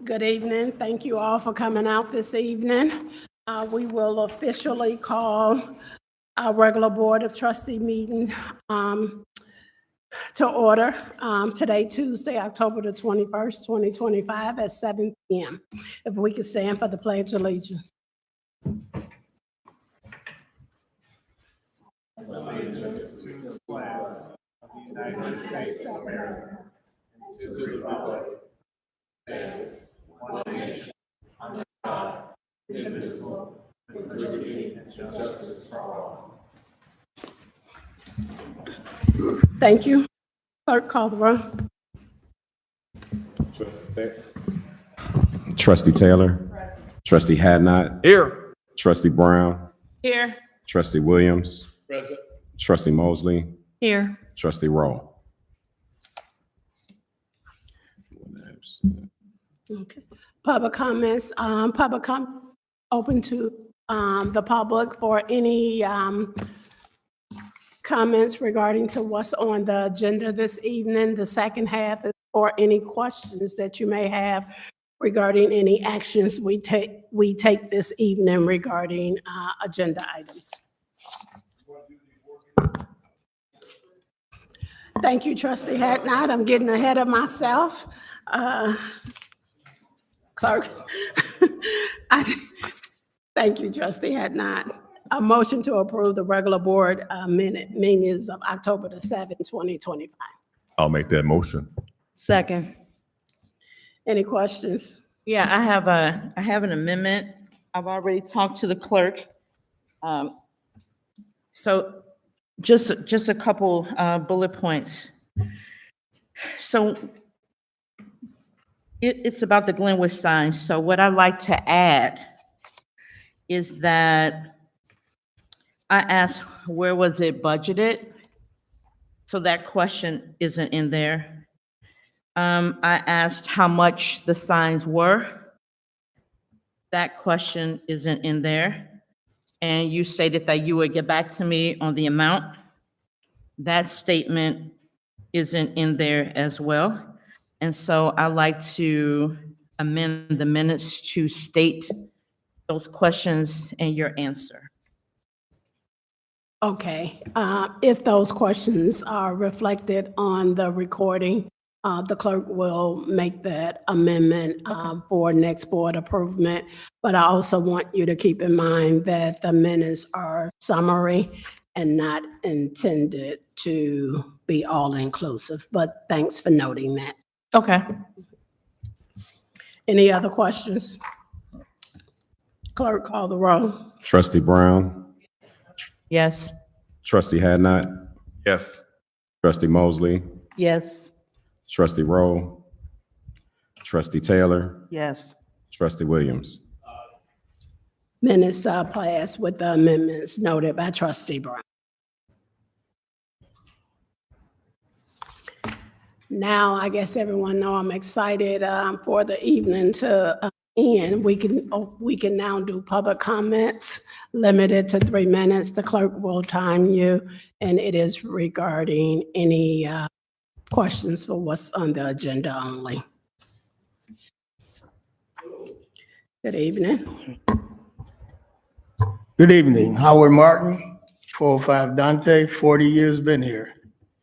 Good evening. Thank you all for coming out this evening. We will officially call our regular Board of Trustee meeting to order today, Tuesday, October the 21st, 2025 at 7 p.m. If we could stand for the Pledge of Allegiance. Allegiance to the flag of the United States of America and to the republic that stands one nation under God, indivisible, with liberty and justice for all. Thank you. Clerk, call the roll. Trustee Taylor. Trustee Hadnot. Here. Trustee Brown. Here. Trustee Williams. Present. Trustee Mosley. Here. Trustee Rowe. Okay. Public comments, open to the public for any comments regarding to what's on the agenda this evening. The second half is for any questions that you may have regarding any actions we take this evening regarding agenda items. Thank you, Trustee Hadnot. I'm getting ahead of myself. Clerk. Thank you, Trustee Hadnot. A motion to approve the regular board meetings of October the 7th, 2025. I'll make that motion. Second. Any questions? Yeah, I have an amendment. I've already talked to the clerk. So just a couple bullet points. So it's about the Glenwood sign. So what I'd like to add is that I asked, where was it budgeted? So that question isn't in there. I asked how much the signs were. That question isn't in there. And you stated that you would get back to me on the amount. That statement isn't in there as well. And so I'd like to amend the minutes to state those questions and your answer. Okay, if those questions are reflected on the recording, the clerk will make that amendment for next board approval. But I also want you to keep in mind that the minutes are summary and not intended to be all-inclusive. But thanks for noting that. Okay. Any other questions? Clerk, call the roll. Trustee Brown. Yes. Trustee Hadnot. Yes. Trustee Mosley. Yes. Trustee Rowe. Trustee Taylor. Yes. Trustee Williams. Minutes passed with the amendments noted by Trustee Brown. Now, I guess everyone know I'm excited for the evening to end. We can now do public comments limited to 3 minutes. The clerk will time you, and it is regarding any questions for what's on the agenda only. Good evening. Good evening, Howard Martin, 405 Dante, 40 years been here.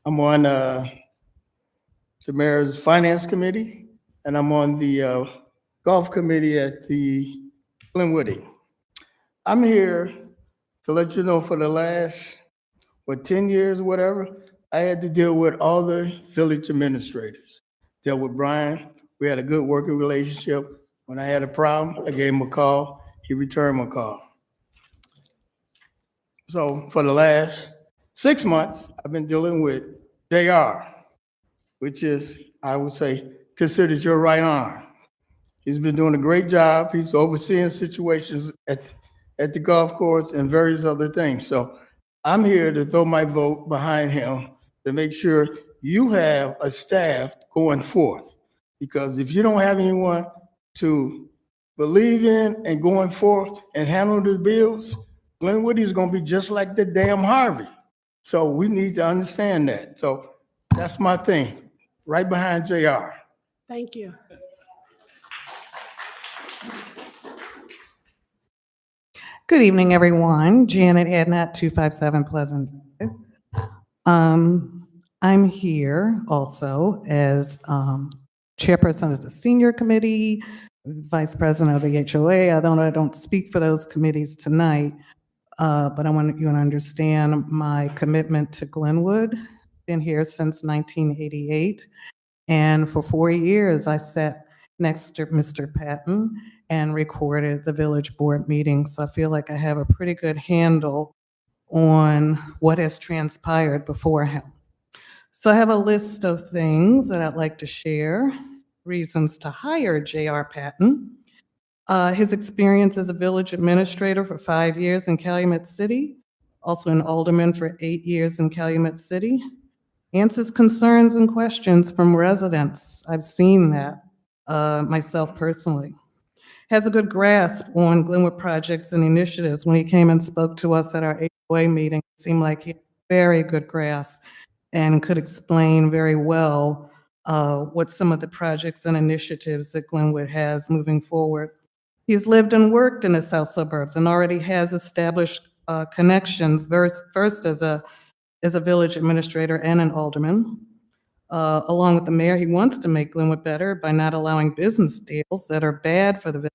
I'm on the Mayor's Finance Committee, and I'm on the Golf Committee at the Glenwood. I'm here to let you know for the last, 10 years or whatever, I had to deal with all the village administrators. Dealt with Brian, we had a good working relationship. When I had a problem, I gave him a call, he returned my call. So for the last 6 months, I've been dealing with JR, which is, I would say, considered your right arm. He's been doing a great job. He's overseeing situations at the golf course and various other things. So I'm here to throw my vote behind him to make sure you have a staff going forth. Because if you don't have anyone to believe in and going forth and handle the bills, Glenwood is going to be just like the damn Harvey. So we need to understand that. So that's my thing, right behind JR. Thank you. Good evening, everyone. Janet Hadnot, 257 Pleasant Drive. I'm here also as chairperson of the senior committee, vice president of the HOA. I don't speak for those committees tonight, but I want you to understand my commitment to Glenwood. Been here since 1988, and for 4 years I sat next to Mr. Patton and recorded the village board meetings. So I feel like I have a pretty good handle on what has transpired before him. So I have a list of things that I'd like to share. Reasons to hire J.R. Patton. His experience as a village administrator for 5 years in Calumet City, also an alderman for 8 years in Calumet City. Answers concerns and questions from residents. I've seen that myself personally. Has a good grasp on Glenwood projects and initiatives. When he came and spoke to us at our HOA meeting, it seemed like he had a very good grasp and could explain very well what some of the projects and initiatives that Glenwood has moving forward. He's lived and worked in the south suburbs and already has established connections, first as a village administrator and an alderman. Along with the mayor, he wants to make Glenwood better by not allowing business deals that are bad for the village.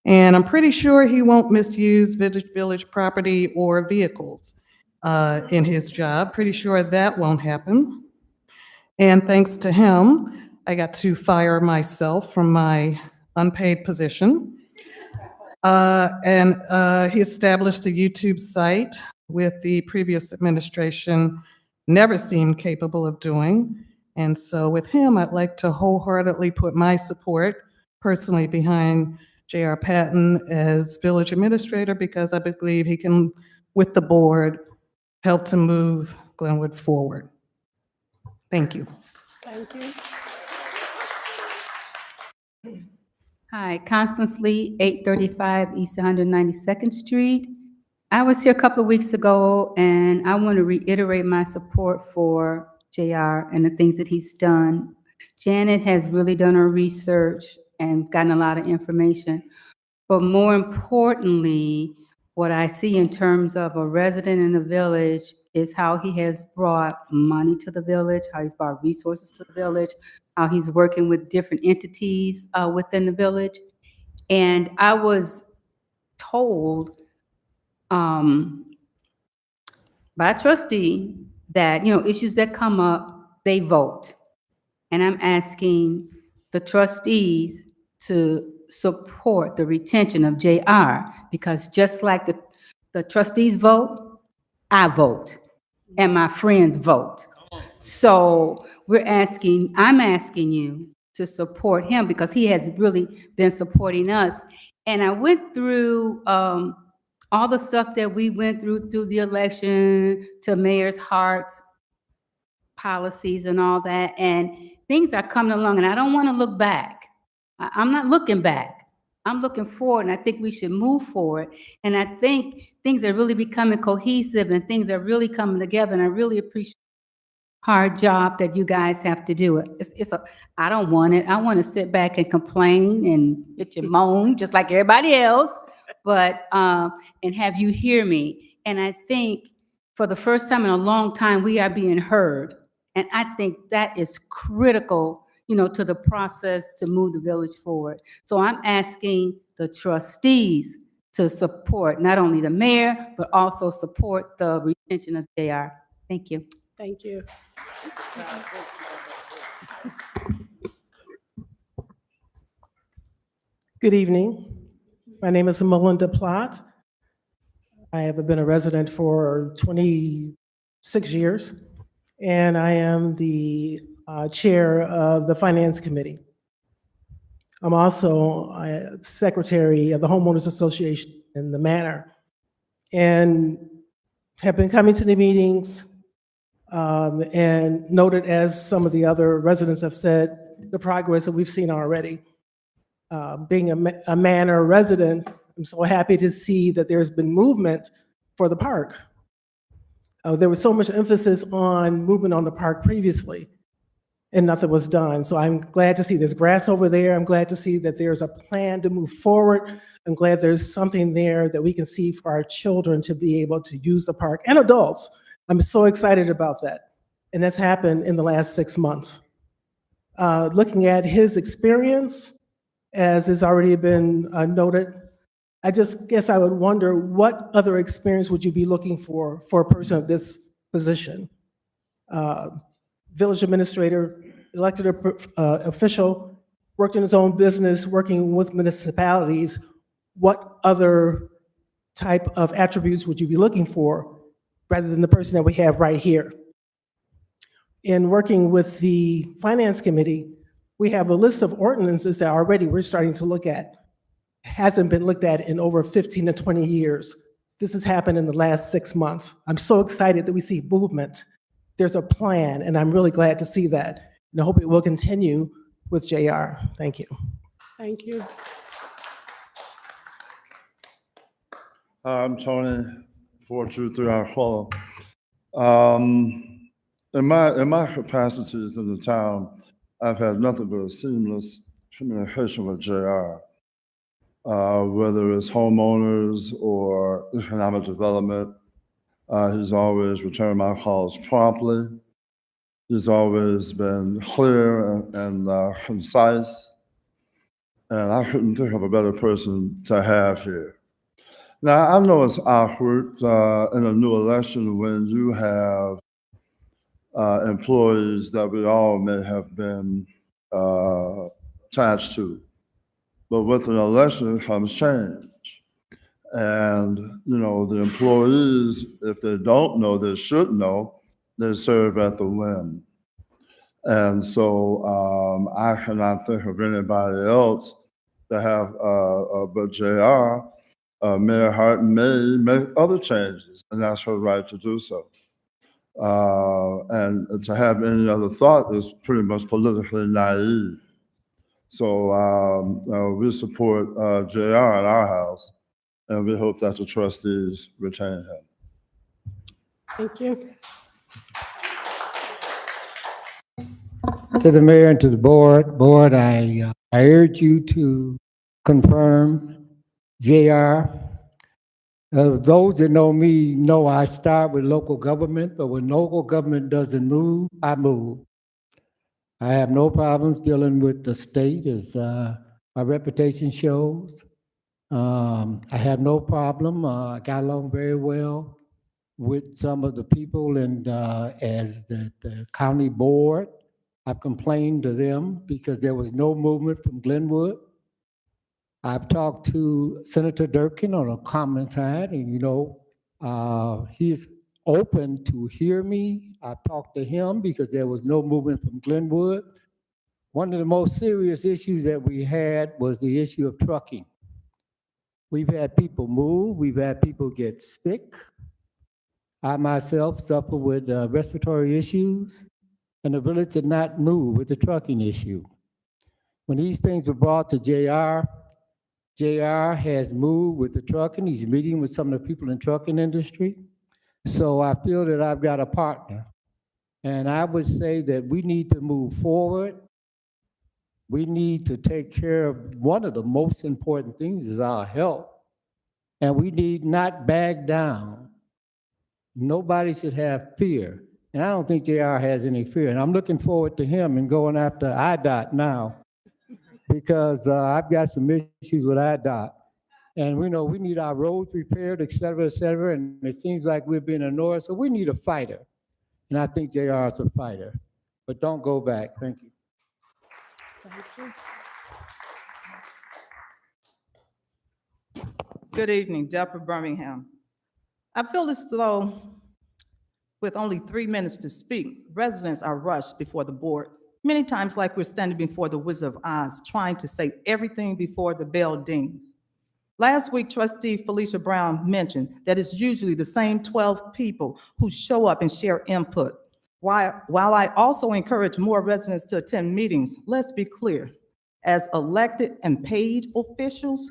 And I'm pretty sure he won't misuse village property or vehicles in his job. Pretty sure that won't happen. And thanks to him, I got to fire myself from my unpaid position. He established a YouTube site with the previous administration never seemed capable of doing. And so with him, I'd like to wholeheartedly put my support personally behind J.R. Patton as village administrator, because I believe he can, with the board, help to move Glenwood forward. Thank you. Thank you. Hi, Constance Lee, 835 East 192nd Street. I was here a couple of weeks ago, and I want to reiterate my support for JR and the things that he's done. Janet has really done her research and gotten a lot of information. But more importantly, what I see in terms of a resident in the village is how he has brought money to the village, how he's brought resources to the village, how he's working with different entities within the village. And I was told by a trustee that, issues that come up, they vote. And I'm asking the trustees to support the retention of JR, because just like the trustees vote, I vote, and my friends vote. So I'm asking you to support him, because he has really been supporting us. And I went through all the stuff that we went through the election, to Mayor's Hart's policies and all that, and things are coming along, and I don't want to look back. I'm not looking back. I'm looking forward, and I think we should move forward. And I think things are really becoming cohesive, and things are really coming together, and I really appreciate the hard job that you guys have to do. I don't want it. I want to sit back and complain and get you moan just like everybody else, but and have you hear me. And I think for the first time in a long time, we are being heard. And I think that is critical, to the process to move the village forward. So I'm asking the trustees to support not only the mayor, but also support the retention of JR. Thank you. Thank you. Good evening. My name is Melinda Plott. I have been a resident for 26 years, and I am the chair of the Finance Committee. I'm also secretary of the Homeowners Association in the Manor, and have been coming to the meetings and noted, as some of the other residents have said, the progress that we've seen already. Being a Manor resident, I'm so happy to see that there's been movement for the park. There was so much emphasis on movement on the park previously, and nothing was done. So I'm glad to see there's grass over there. I'm glad to see that there's a plan to move forward. I'm glad there's something there that we can see for our children to be able to use the park, and adults. I'm so excited about that. And that's happened in the last 6 months. Looking at his experience, as has already been noted, I just guess I would wonder, what other experience would you be looking for a person of this position? Village administrator, elected official, worked in his own business, working with municipalities. What other type of attributes would you be looking for rather than the person that we have right here? In working with the Finance Committee, we have a list of ordinances that already we're starting to look at. Hasn't been looked at in over 15 to 20 years. This has happened in the last 6 months. I'm so excited that we see movement. There's a plan, and I'm really glad to see that. And I hope it will continue with JR. Thank you. Thank you. Hi, I'm Tony, 423 Hartwell. In my capacities in the town, I've had nothing but a seamless communication with JR. Whether it's homeowners or economic development, he's always returned my calls promptly. He's always been clear and concise. And I couldn't think of a better person to have here. Now, I know it's awkward in a new election when you have employees that we all may have been attached to. But with an election comes change. And, you know, the employees, if they don't know, they should know, they serve at the whim. And so I cannot think of anybody else to have but JR. Mayor Hart may make other changes, and that's her right to do so. And to have any other thought is pretty much politically naive. So we support JR at our house, and we hope that the trustees retain him. Thank you. To the mayor and to the board, I urge you to confirm JR. Those that know me know I start with local government, but when local government doesn't move, I move. I have no problems dealing with the state, as my reputation shows. I have no problem. I got along very well with some of the people, and as the county board, I've complained to them because there was no movement from Glenwood. I've talked to Senator Durkin on a common side, and he's open to hear me. I've talked to him because there was no movement from Glenwood. One of the most serious issues that we had was the issue of trucking. We've had people move, we've had people get sick. I myself suffer with respiratory issues, and the village did not move with the trucking issue. When these things were brought to JR has moved with the trucking. He's meeting with some of the people in the trucking industry. So I feel that I've got a partner. And I would say that we need to move forward. We need to take care of one of the most important things is our health. And we need not back down. Nobody should have fear. And I don't think JR has any fear. And I'm looking forward to him and going after IDOT now, because I've got some issues with IDOT. And we know we need our roads repaired, et cetera, and it seems like we're being ignored. So we need a fighter. And I think JR is a fighter. But don't go back. Thank you. Thank you. Good evening, Deborah Birmingham. I feel as though with only 3 minutes to speak, residents are rushed before the board. Many times like we're standing before the Wizard of Oz, trying to say everything before the bell dings. Last week, Trustee Felicia Brown mentioned that it's usually the same 12 people who show up and share input. While I also encourage more residents to attend meetings, let's be clear. As elected and paid officials,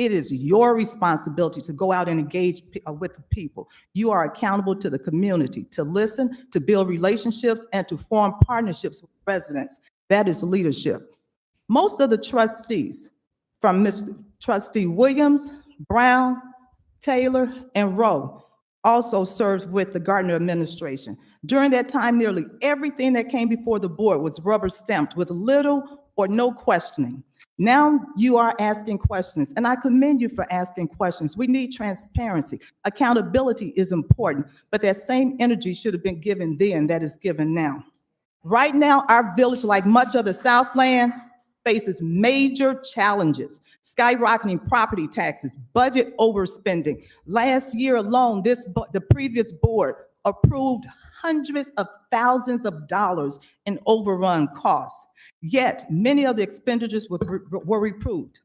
It is your responsibility to go out and engage with the people. You are accountable to the community, to listen, to build relationships, and to form partnerships with residents. That is leadership. Most of the trustees, from Mr. Trustee Williams, Brown, Taylor, and Rowe, also serves with the Gardner administration. During that time, nearly everything that came before the board was rubber stamped with little or no questioning. Now you are asking questions, and I commend you for asking questions. We need transparency. Accountability is important, but that same energy should have been given then that is given now. Right now, our village, like much of the Southland, faces major challenges: skyrocketing property taxes, budget overspending. Last year alone, the previous board approved hundreds of thousands of dollars in overrun costs. Yet, many of the expenditures were approved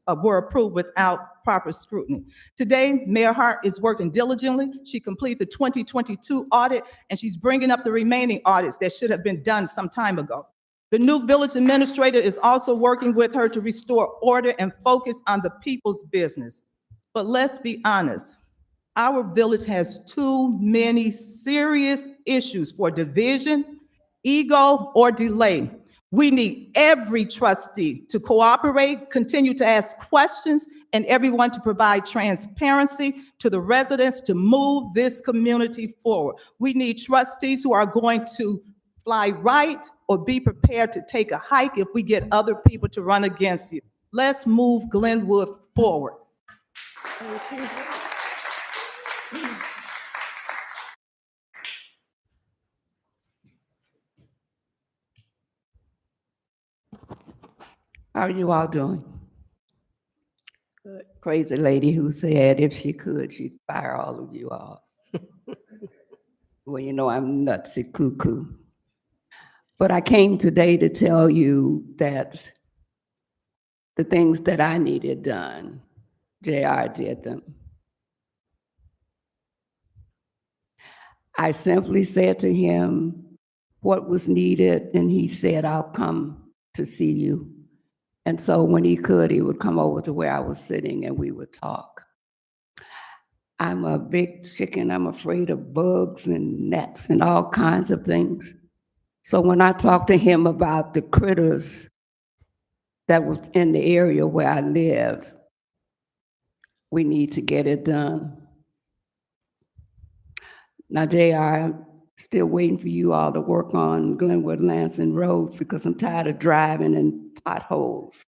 without proper scrutiny. Today, Mayor Hart is working diligently. She completed the 2022 audit, and she's bringing up the remaining audits that should have been done some time ago. The new village administrator is also working with her to restore order and focus on the people's business. But let's be honest, our village has too many serious issues for division, ego, or delay. We need every trustee to cooperate, continue to ask questions, and everyone to provide transparency to the residents to move this community forward. We need trustees who are going to fly right or be prepared to take a hike if we get other people to run against you. Let's move Glenwood forward. Thank you. How are you all doing? Good. Crazy lady who said if she could, she'd fire all of you all. Well, you know, I'm nutsy cuckoo. But I came today to tell you that the things that I needed done, JR did them. I simply said to him what was needed, and he said, I'll come to see you. And so when he could, he would come over to where I was sitting and we would talk. I'm a big chicken. I'm afraid of bugs and gnats and all kinds of things. So when I talked to him about the critters that was in the area where I lived, we need to get it done. Now, JR, I'm still waiting for you all to work on Glenwood Lansing Road because I'm tired of driving in potholes.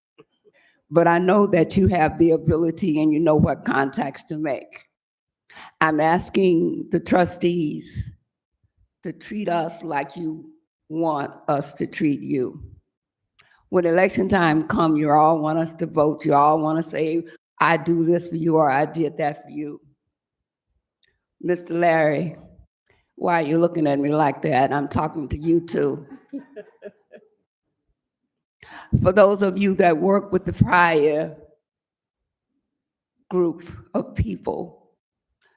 But I know that you have the ability and you know what contacts to make. I'm asking the trustees to treat us like you want us to treat you. When election time comes, you all want us to vote. You all want to say, I do this for you or I did that for you. Mr. Larry, why are you looking at me like that? I'm talking to you too. For those of you that work with the prior group of people,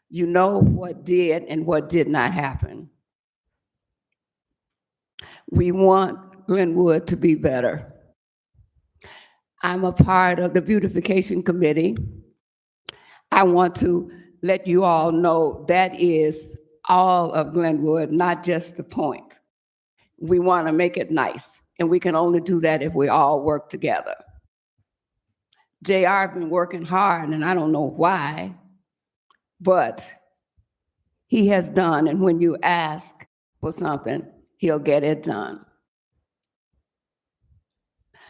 you know what did and what did not happen. We want Glenwood to be better. I'm a part of the beautification committee. I want to let you all know that is all of Glenwood, not just the point. We want to make it nice, and we can only do that if we all work together. JR has been working hard, and I don't know why, but he has done, and when you ask for something, he'll get it done.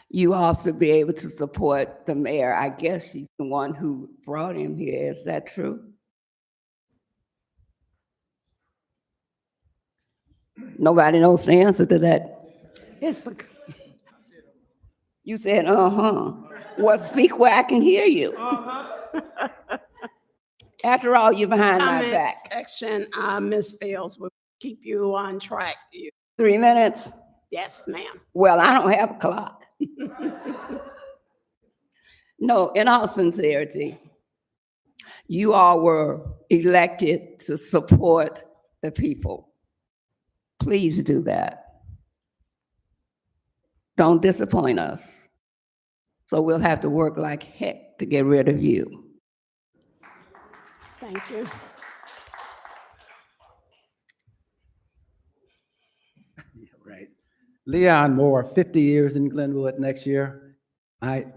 You also be able to support the mayor. I guess she's the one who brought him here. Is that true? Nobody knows the answer to that. It's the, You said, Well, speak where I can hear you. After all, you're behind my comment back. section, Ms. Fields will keep you on track. 3 minutes? Yes, ma'am. Well, I don't have a clock. No, in all sincerity, you all were elected to support the people. Please do that. Don't disappoint us. So we'll have to work like heck to get rid of you. Thank you. Right. Leon Moore, 50 years in Glenwood next year. I'm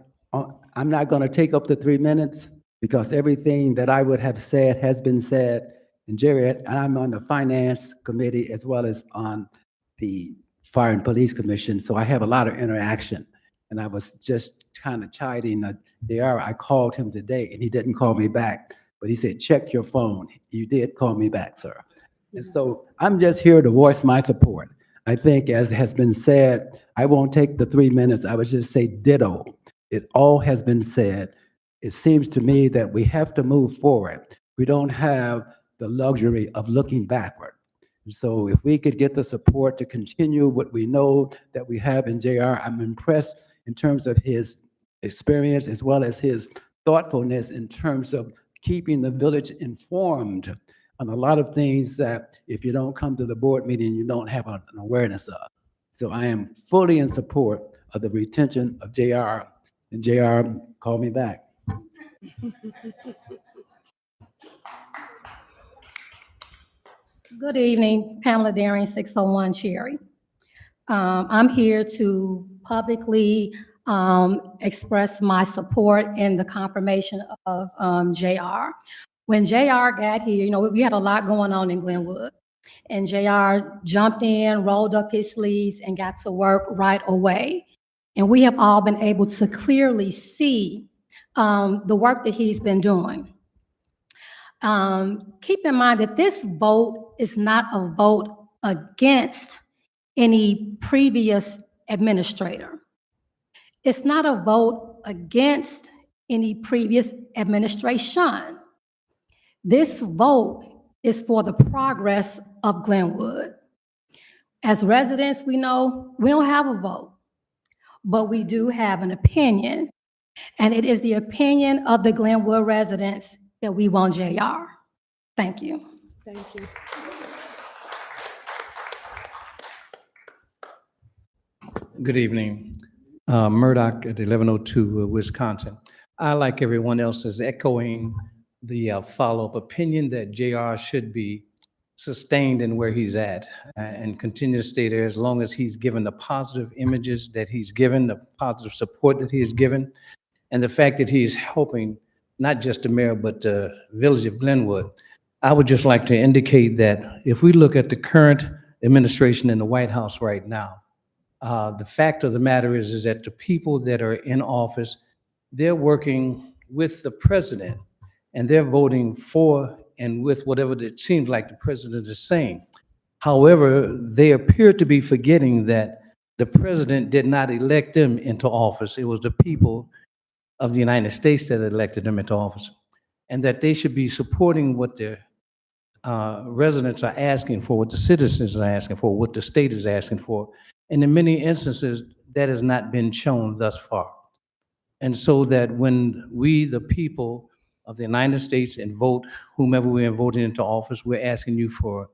not going to take up the 3 minutes because everything that I would have said has been said. And Jerry, and I'm on the Finance Committee as well as on the Fire and Police Commission, so I have a lot of interaction. And I was just kind of chiding JR. I called him today and he didn't call me back, but he said, check your phone. You did call me back, sir. And so I'm just here to voice my support. I think, as has been said, I won't take the 3 minutes. I would just say ditto. It all has been said. It seems to me that we have to move forward. We don't have the luxury of looking backward. So if we could get the support to continue what we know that we have in JR, I'm impressed in terms of his experience as well as his thoughtfulness in terms of keeping the village informed on a lot of things that if you don't come to the board meeting, you don't have an awareness of. So I am fully in support of the retention of JR, and JR, call me back. Good evening, Pamela Daring, 601 Cherry. I'm here to publicly express my support in the confirmation of JR. When JR got here, you know, we had a lot going on in Glenwood, and JR jumped in, rolled up his sleeves, and got to work right away. And we have all been able to clearly see the work that he's been doing. Keep in mind that this vote is not a vote against any previous administrator. It's not a vote against any previous administration. This vote is for the progress of Glenwood. As residents, we know we don't have a vote, but we do have an opinion, and it is the opinion of the Glenwood residents that we want JR. Thank you. Thank you. Good evening. Murdoch at 1102 Wisconsin. I, like everyone else, is echoing the follow-up opinion that JR should be sustained in where he's at and continue to stay there as long as he's given the positive images that he's given, the positive support that he has given, and the fact that he's helping not just the mayor, but the village of Glenwood. I would just like to indicate that if we look at the current administration in the White House right now, the fact of the matter is that the people that are in office, they're working with the president and they're voting for and with whatever it seems like the president is saying. However, they appear to be forgetting that the president did not elect them into office. It was the people of the United States that elected them into office, and that they should be supporting what their residents are asking for, what the citizens are asking for, what the state is asking for. And in many instances, that has not been shown thus far. And so that when we, the people of the United States, and vote whomever we are voting into office, we're asking you for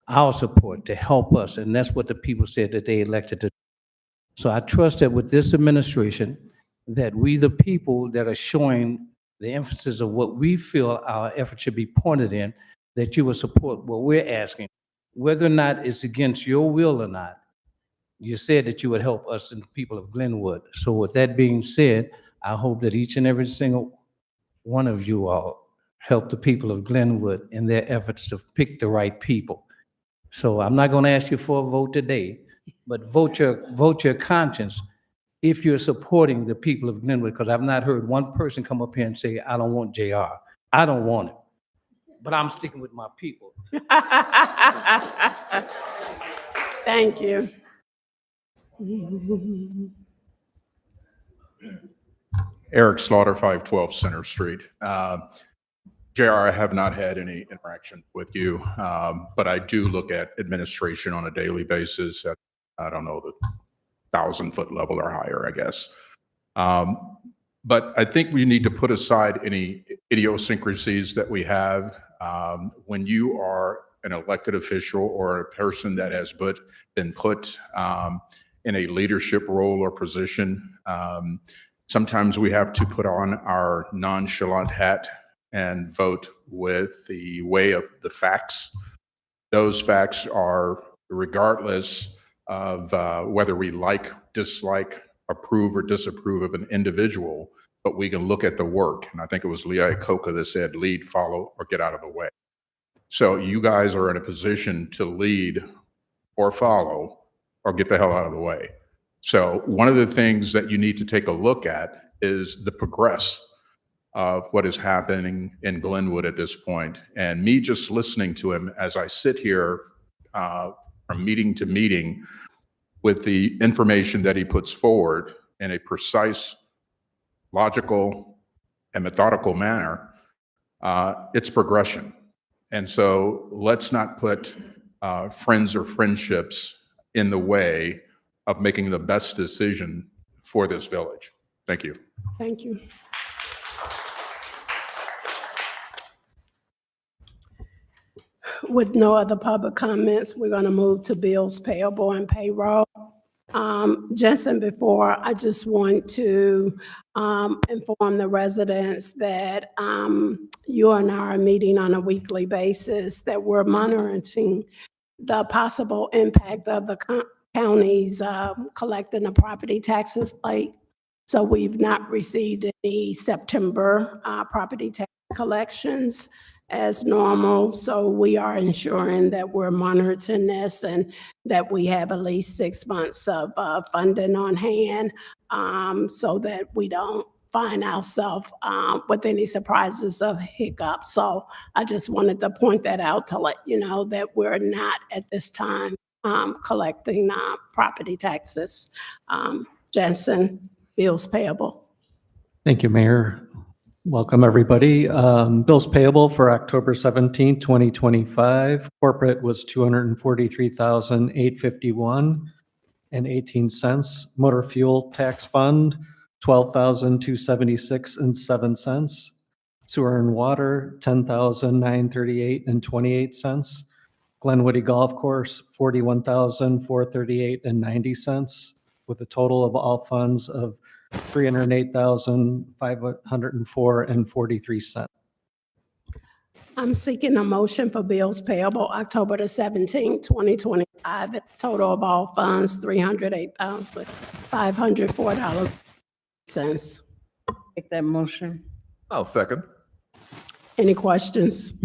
our support to help us. And that's what the people said that they elected to do. So I trust that with this administration, that we, the people that are showing the emphasis of what we feel our efforts should be pointed in, that you will support what we're asking, whether or not it's against your will or not. You said that you would help us and the people of Glenwood. So with that being said, I hope that each and every single one of you all help the people of Glenwood in their efforts to pick the right people. So I'm not going to ask you for a vote today, but vote your conscience if you're supporting the people of Glenwood, because I've not heard one person come up here and say, I don't want JR. I don't want it, but I'm sticking with my people. Thank you. Eric Slaughter, 512 Center Street. JR, I have not had any interaction with you, but I do look at administration on a daily basis at, I don't know, the 1,000-foot level or higher, I guess. But I think we need to put aside any idiosyncrasies that we have. When you are an elected official or a person that has been put in a leadership role or position, sometimes we have to put on our nonchalant hat and vote with the way of the facts. Those facts are regardless of whether we like, dislike, approve, or disapprove of an individual, but we can look at the work. And I think it was Leah Iacocca that said, lead, follow, or get out of the way. So you guys are in a position to lead or follow or get the hell out of the way. So one of the things that you need to take a look at is the progress of what is happening in Glenwood at this point. And me just listening to him as I sit here from meeting to meeting with the information that he puts forward in a precise, logical, and methodical manner, it's progression. And so let's not put friends or friendships in the way of making the best decision for this village. Thank you. Thank you. With no other public comments, we're going to move to bills payable and payroll. Jensen, before, I just want to inform the residents that you and I are meeting on a weekly basis, that we're monitoring the possible impact of the counties collecting the property taxes late. So we've not received any September property tax collections as normal. So we are ensuring that we're monitoring this and that we have at least 6 months of funding on hand so that we don't find ourselves with any surprises of hiccups. So I just wanted to point that out to let you know that we're not at this time collecting property taxes. Jensen, bills payable. Thank you, Mayor. Welcome, everybody. Bills payable for October 17, 2025. Corporate was $243,851.18. Motor fuel tax fund, $12,276.07. Sewer and water, $10,938.28. Glenwood Golf Course, $41,438.90, with a total of all funds of $308,504.43. I'm seeking a motion for bills payable October the 17th, 2025, at a total of all funds, $308,504.00. Make that motion. I'll second. Any questions?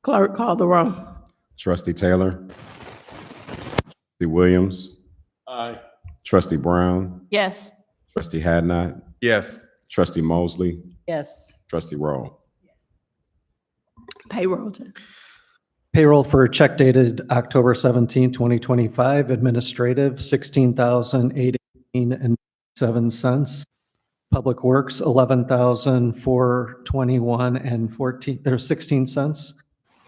Clerk, call the roll. Trustee Taylor. Trustee Williams. Aye. Trustee Brown. Yes. Trustee Hadnot. Yes. Trustee Mosley. Yes. Trustee Rowe. Payroll. Payroll for check dated October 17, 2025, administrative, $16,818.07. Public Works, $11,421.16.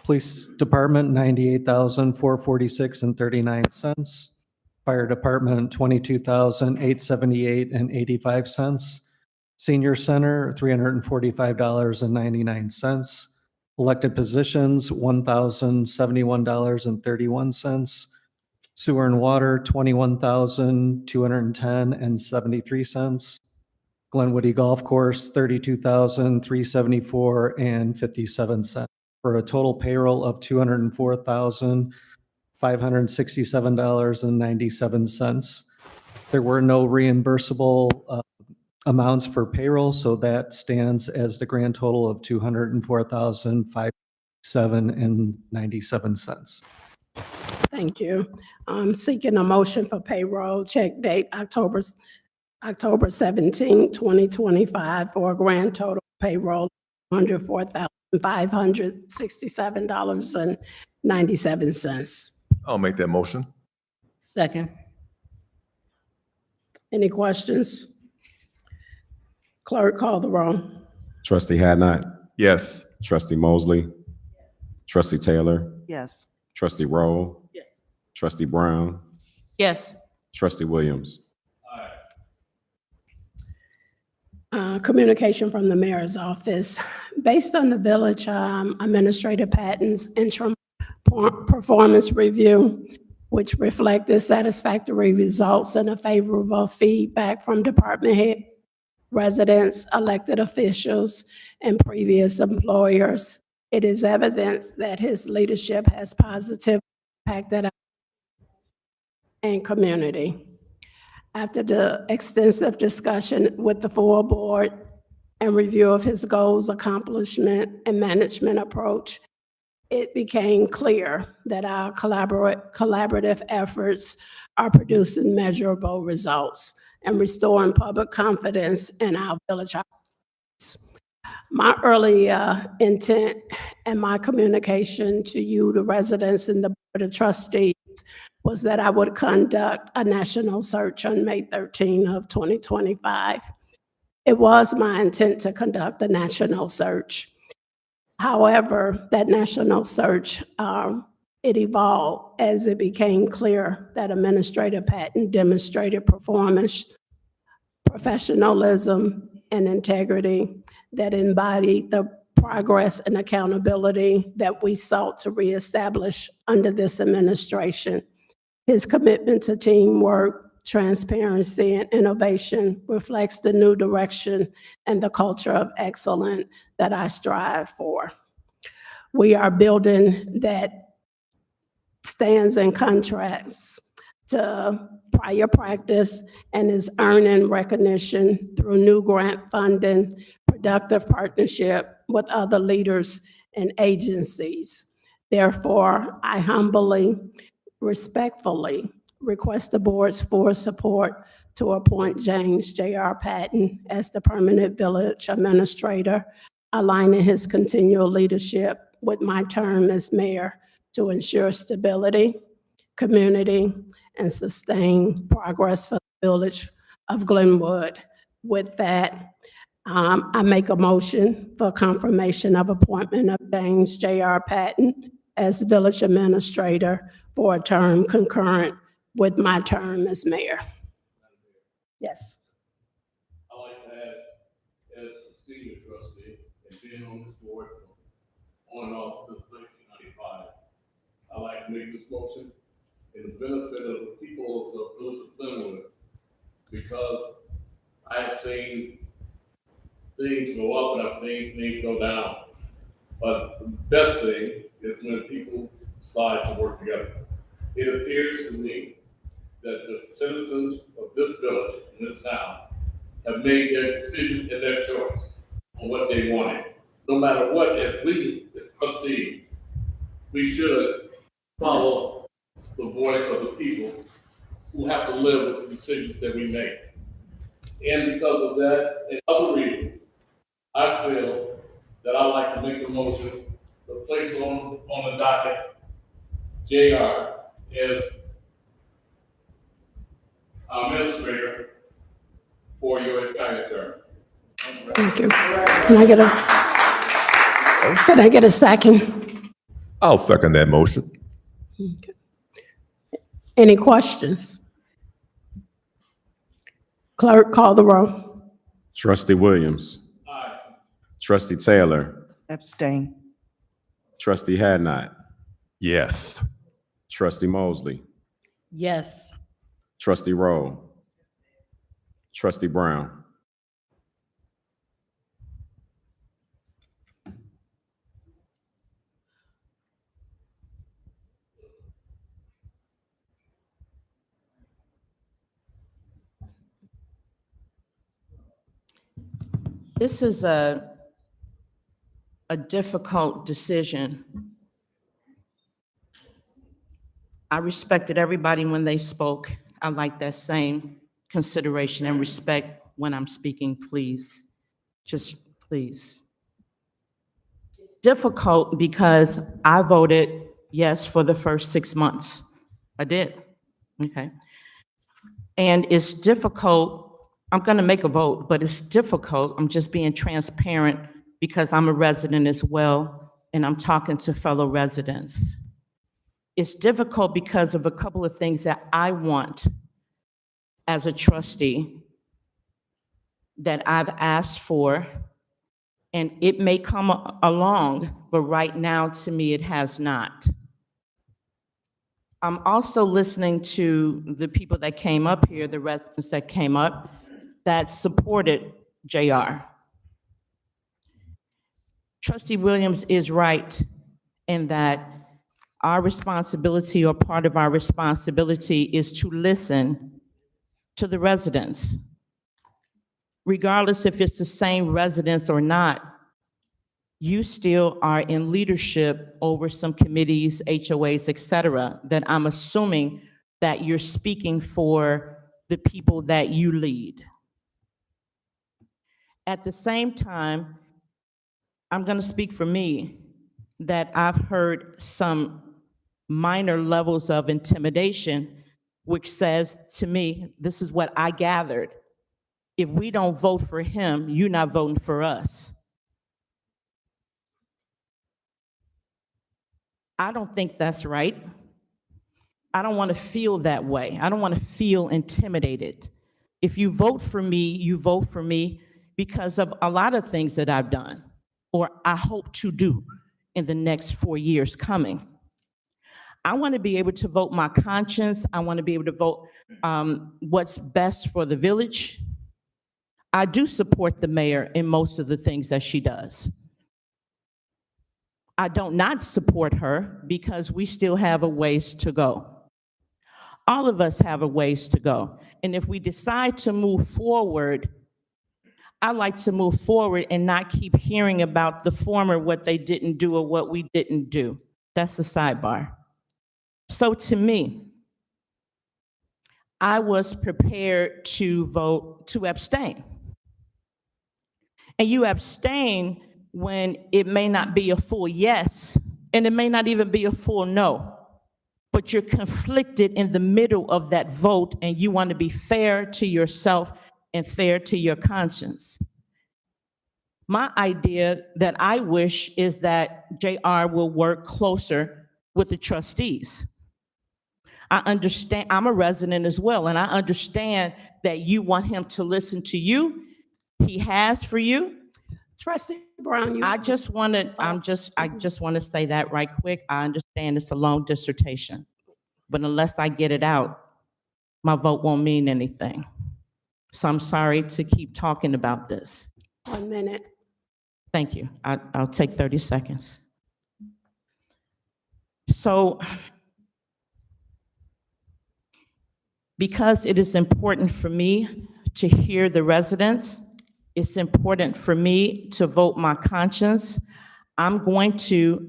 Police Department, $98,446.39. Fire Department, $22,878.85. Senior Center, $345.99. Elected positions, $1,071.31. Sewer and water, $21,210.73. Glenwood Golf Course, $32,374.57, for a total payroll of $204,567.97. There were no reimbursable amounts for payroll, so that stands as the grand total of $204,507.97. Thank you. I'm seeking a motion for payroll check date October 17, 2025, for a grand total payroll $104,567.97. I'll make that motion. Second. Any questions? Clerk, call the roll. Trustee Hadnot. Yes. Trustee Mosley. Trustee Taylor. Yes. Trustee Rowe. Yes. Trustee Brown. Yes. Trustee Williams. Communication from the mayor's office. Based on the village administrative patents interim performance review, which reflected satisfactory results and a favorable feedback from department head residents, elected officials, and previous employers. It is evident that his leadership has positively impacted our and community. After the extensive discussion with the full board and review of his goals, accomplishment, and management approach, it became clear that our collaborative efforts are producing measurable results and restoring public confidence in our village. My early intent and my communication to you, the residents and the Board of Trustees, was that I would conduct a national search on May 13 of 2025. It was my intent to conduct a national search. However, that national search, it evolved as it became clear that Administrator Patton demonstrated performance, professionalism, and integrity that embodied the progress and accountability that we sought to reestablish under this administration. His commitment to teamwork, transparency, and innovation reflects the new direction and the culture of excellence that I strive for. We are building that stands in contrast to prior practice and is earning recognition through new grant funding, productive partnership with other leaders and agencies. Therefore, I humbly, respectfully request the board's full support to appoint James J.R. Patton as the permanent village administrator, aligning his continual leadership with my term as mayor to ensure stability, community, and sustained progress for the village of Glenwood. With that, I make a motion for confirmation of appointment of James J.R. Patton as village administrator for a term concurrent with my term as mayor. Yes. I like to ask, as a senior trustee and being on this board on and off since 1995, I like to make this motion in the benefit of the people of the village of Glenwood, because I have seen things go up and I've seen things go down. But the best thing is when people decide to work together. It appears to me that the citizens of this village, in this town, have made their decision and their choice on what they wanted. No matter what, as we, as trustees, we should follow the voice of the people who have to live with the decisions that we make. And because of that and other reasons, I feel that I'd like to make a motion to place on the docket JR as administrator for your entire term. Thank you. Can I get a second? I'll second that motion. Okay. Any questions? Clerk, call the roll. Trustee Williams. Aye. Trustee Taylor. Abstain. Trustee Hadnot. Yes. Trustee Mosley. Yes. Trustee Rowe. Trustee Brown. This is a difficult decision. I respected everybody when they spoke. I like that same consideration and respect when I'm speaking, please. Just please. It's difficult because I voted yes for the first 6 months. I did. Okay. And it's difficult. I'm going to make a vote, but it's difficult. I'm just being transparent because I'm a resident as well, and I'm talking to fellow residents. It's difficult because of a couple of things that I want as a trustee that I've asked for, and it may come along, but right now, to me, it has not. I'm also listening to the people that came up here, the residents that came up, that supported JR. Trustee Williams is right in that our responsibility, or part of our responsibility, is to listen to the residents. Regardless if it's the same residents or not, you still are in leadership over some committees, HOAs, et cetera, that I'm assuming that you're speaking for the people that you lead. At the same time, I'm going to speak for me, that I've heard some minor levels of intimidation, which says to me, this is what I gathered: if we don't vote for him, you're not voting for us. I don't think that's right. I don't want to feel that way. I don't want to feel intimidated. If you vote for me, you vote for me because of a lot of things that I've done, or I hope to do in the next 4 years coming. I want to be able to vote my conscience. I want to be able to vote what's best for the village. I do support the mayor in most of the things that she does. I don't not support her because we still have a ways to go. All of us have a ways to go. And if we decide to move forward, I like to move forward and not keep hearing about the former, what they didn't do or what we didn't do. That's the sidebar. So to me, I was prepared to vote to abstain. And you abstain when it may not be a full yes, and it may not even be a full no, but you're conflicted in the middle of that vote, and you want to be fair to yourself and fair to your conscience. My idea that I wish is that JR will work closer with the trustees. I understand, I'm a resident as well, and I understand that you want him to listen to you. He has for you. Trustee Brown, I just want to say that right quick. I understand it's a long dissertation, but unless I get it out, my vote won't mean anything. So I'm sorry to keep talking about this. 1 minute. Thank you. I'll take 30 seconds. So, because it is important for me to hear the residents, it's important for me to vote my conscience. I'm going to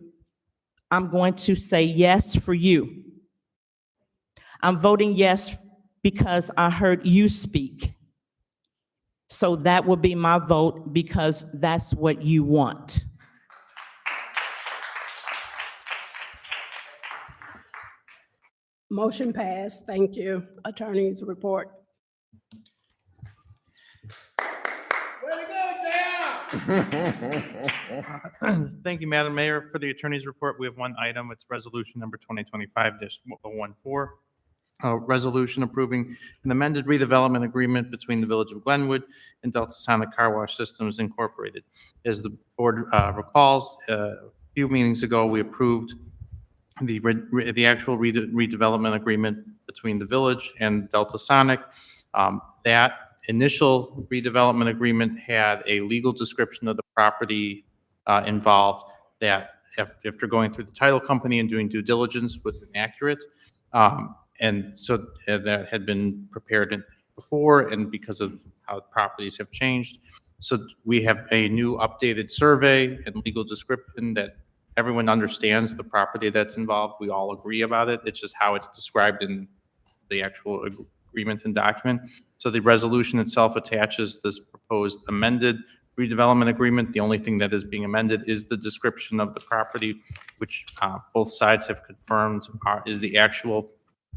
say yes for you. I'm voting yes because I heard you speak. So that will be my vote because that's what you want. Motion passed. Thank you. Attorney's report. Thank you, Madam Mayor. For the attorney's report, we have one item. It's resolution number 2025-014. A resolution approving an amended redevelopment agreement between the Village of Glenwood and Delta Sonic Car Wash Systems Incorporated. As the board recalls, a few meetings ago, we approved the actual redevelopment agreement between the village and Delta Sonic. That initial redevelopment agreement had a legal description of the property involved that, after going through the title company and doing due diligence, was inaccurate. And so that had been prepared before, and because of how properties have changed. So we have a new updated survey and legal description that everyone understands the property that's involved. We all agree about it. It's just how it's described in the actual agreement and document. So the resolution itself attaches this proposed amended redevelopment agreement. The only thing that is being amended is the description of the property, which both sides have confirmed is the actual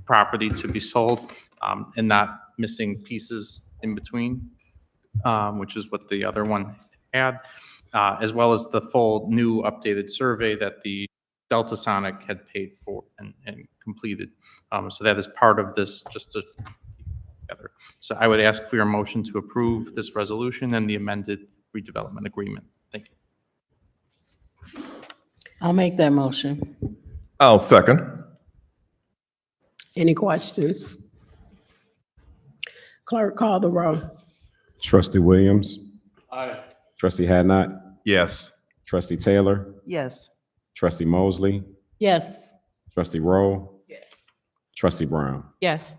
property to be sold, and not missing pieces in between, which is what the other one had, as well as the full new updated survey that the Delta Sonic had paid for and completed. So that is part of this, just to together. So I would ask for your motion to approve this resolution and the amended redevelopment agreement. Thank you. I'll make that motion. I'll second. Any questions? Clerk, call the roll. Trustee Williams, Aye. Trustee Hadnot, Yes. Trustee Taylor, Yes. Trustee Mosley, Yes. Trustee Rowe, Trustee Brown. Yes.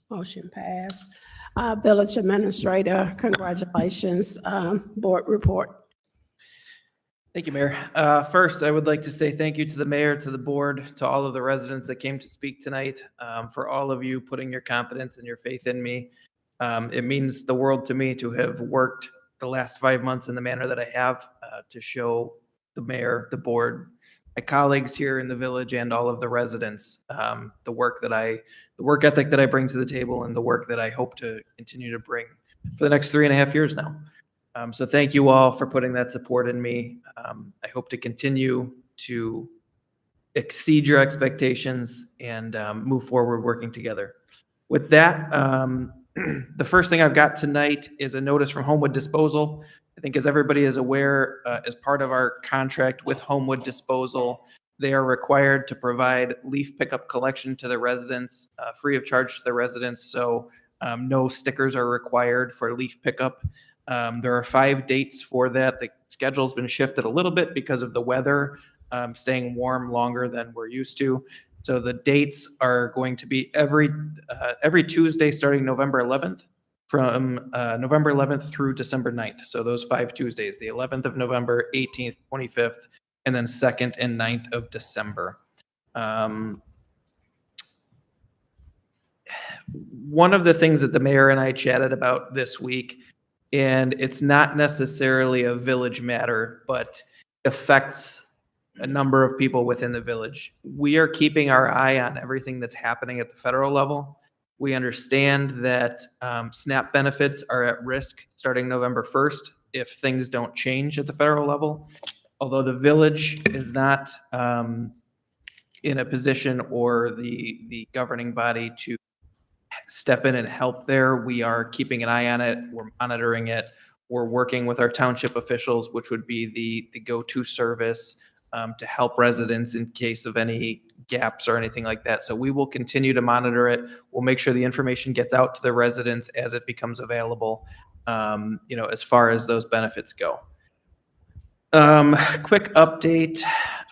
Motion passed. Village Administrator, congratulations. Board report. Thank you, Mayor. First, I would like to say thank you to the mayor, to the board, to all of the residents that came to speak tonight, for all of you putting your confidence and your faith in me. It means the world to me to have worked the last 5 months in the manner that I have, to show the mayor, the board, my colleagues here in the village, and all of the residents, the work ethic that I bring to the table, and the work that I hope to continue to bring for the next 3.5 years now. So thank you all for putting that support in me. I hope to continue to exceed your expectations and move forward working together. With that, the first thing I've got tonight is a notice from Homewood Disposal. I think as everybody is aware, as part of our contract with Homewood Disposal, they are required to provide leaf pickup collection to the residents, free of charge to the residents. So no stickers are required for leaf pickup. There are 5 dates for that. The schedule's been shifted a little bit because of the weather staying warm longer than we're used to. So the dates are going to be every Tuesday starting November 11th, from November 11th through December 9th. So those 5 Tuesdays, the 11th of November, 18th, 25th, and then 2nd and 9th of December. One of the things that the mayor and I chatted about this week, and it's not necessarily a village matter, but affects a number of people within the village. We are keeping our eye on everything that's happening at the federal level. We understand that SNAP benefits are at risk starting November 1st if things don't change at the federal level. Although the village is not in a position, or the governing body, to step in and help there, we are keeping an eye on it. We're monitoring it. We're working with our township officials, which would be the go-to service to help residents in case of any gaps or anything like that. So we will continue to monitor it. We'll make sure the information gets out to the residents as it becomes available, as far as those benefits go. Quick update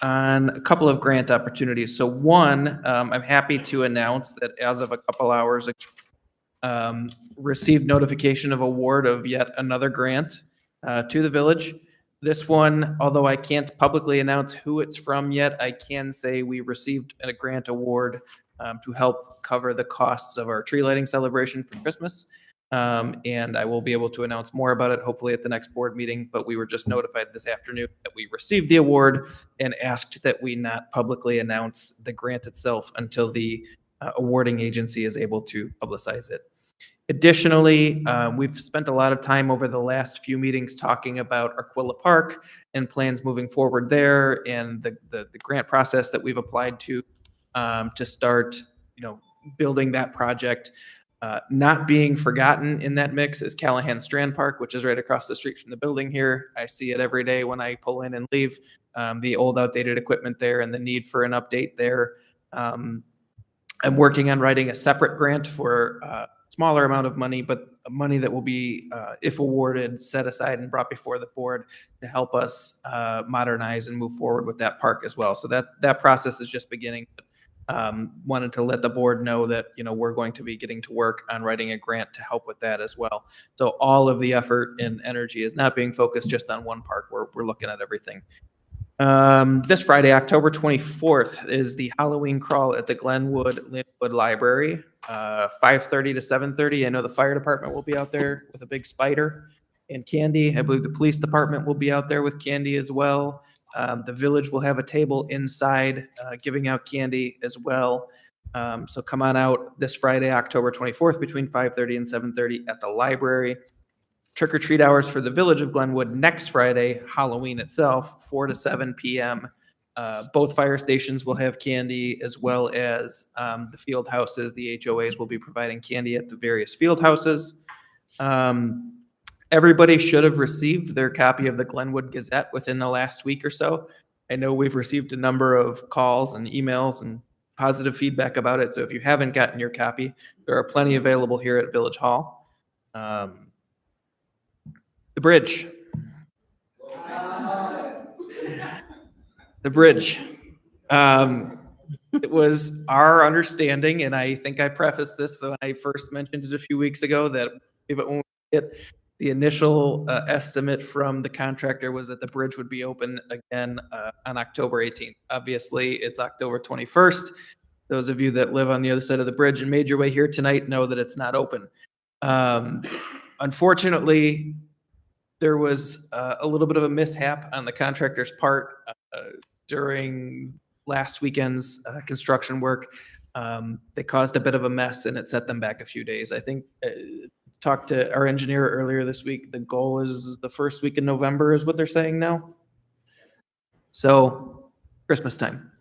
on a couple of grant opportunities. So one, I'm happy to announce that as of a couple hours ago, received notification of award of yet another grant to the village. This one, although I can't publicly announce who it's from yet, I can say we received a grant award to help cover the costs of our tree lighting celebration for Christmas. And I will be able to announce more about it hopefully at the next board meeting, but we were just notified this afternoon that we received the award and asked that we not publicly announce the grant itself until the awarding agency is able to publicize it. Additionally, we've spent a lot of time over the last few meetings talking about Aquila Park and plans moving forward there, and the grant process that we've applied to start, building that project. Not being forgotten in that mix is Callahan Strand Park, which is right across the street from the building here. I see it every day when I pull in and leave, the old outdated equipment there and the need for an update there. I'm working on writing a separate grant for a smaller amount of money, but money that will be, if awarded, set aside and brought before the board to help us modernize and move forward with that park as well. So that process is just beginning. Wanted to let the board know that, we're going to be getting to work on writing a grant to help with that as well. So all of the effort and energy is not being focused just on one park. We're looking at everything. This Friday, October 24th, is the Halloween crawl at the Glenwood Library, 5:30 to 7:30. I know the fire department will be out there with a big spider and candy. I believe the police department will be out there with candy as well. The village will have a table inside giving out candy as well. So come on out this Friday, October 24th, between 5:30 and 7:30 at the library. Trick or treat hours for the village of Glenwood next Friday, Halloween itself, 4 to 7 p.m. Both fire stations will have candy, as well as the field houses. The HOAs will be providing candy at the various field houses. Everybody should have received their copy of the Glenwood Gazette within the last week or so. I know we've received a number of calls and emails and positive feedback about it. So if you haven't gotten your copy, there are plenty available here at Village Hall. The bridge. The bridge. It was our understanding, and I think I prefaced this when I first mentioned it a few weeks ago, that if it won't hit, the initial estimate from the contractor was that the bridge would be open again on October 18th. Obviously, it's October 21st. Those of you that live on the other side of the bridge and made your way here tonight know that it's not open. Unfortunately, there was a little bit of a mishap on the contractor's part during last weekend's construction work. They caused a bit of a mess and it set them back a few days. I think talked to our engineer earlier this week. The goal is the first week in November is what they're saying now. So Christmas time.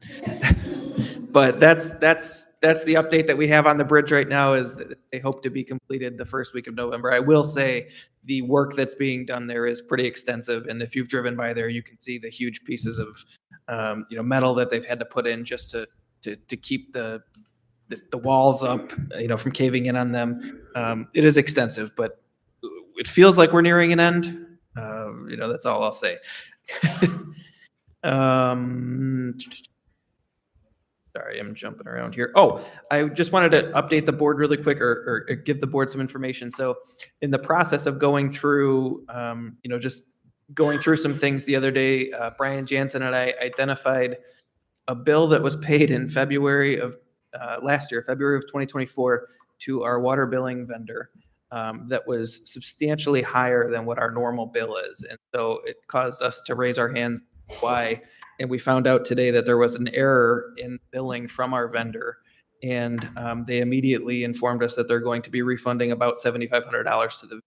But that's the update that we have on the bridge right now, is that they hope to be completed the first week of November. I will say the work that's being done there is pretty extensive, and if you've driven by there, you can see the huge pieces of metal that they've had to put in just to keep the walls up, from caving in on them. It is extensive, but it feels like we're nearing an end. That's all I'll say. Sorry, I'm jumping around here. Oh, I just wanted to update the board really quick, or give the board some information. So in the process of going through, just going through some things the other day, Brian Jansen and I identified a bill that was paid in February of last year, February of 2024, to our water billing vendor that was substantially higher than what our normal bill is. And so it caused us to raise our hands. Why? And we found out today that there was an error in billing from our vendor, and they immediately informed us that they're going to be refunding about $7,500 to the.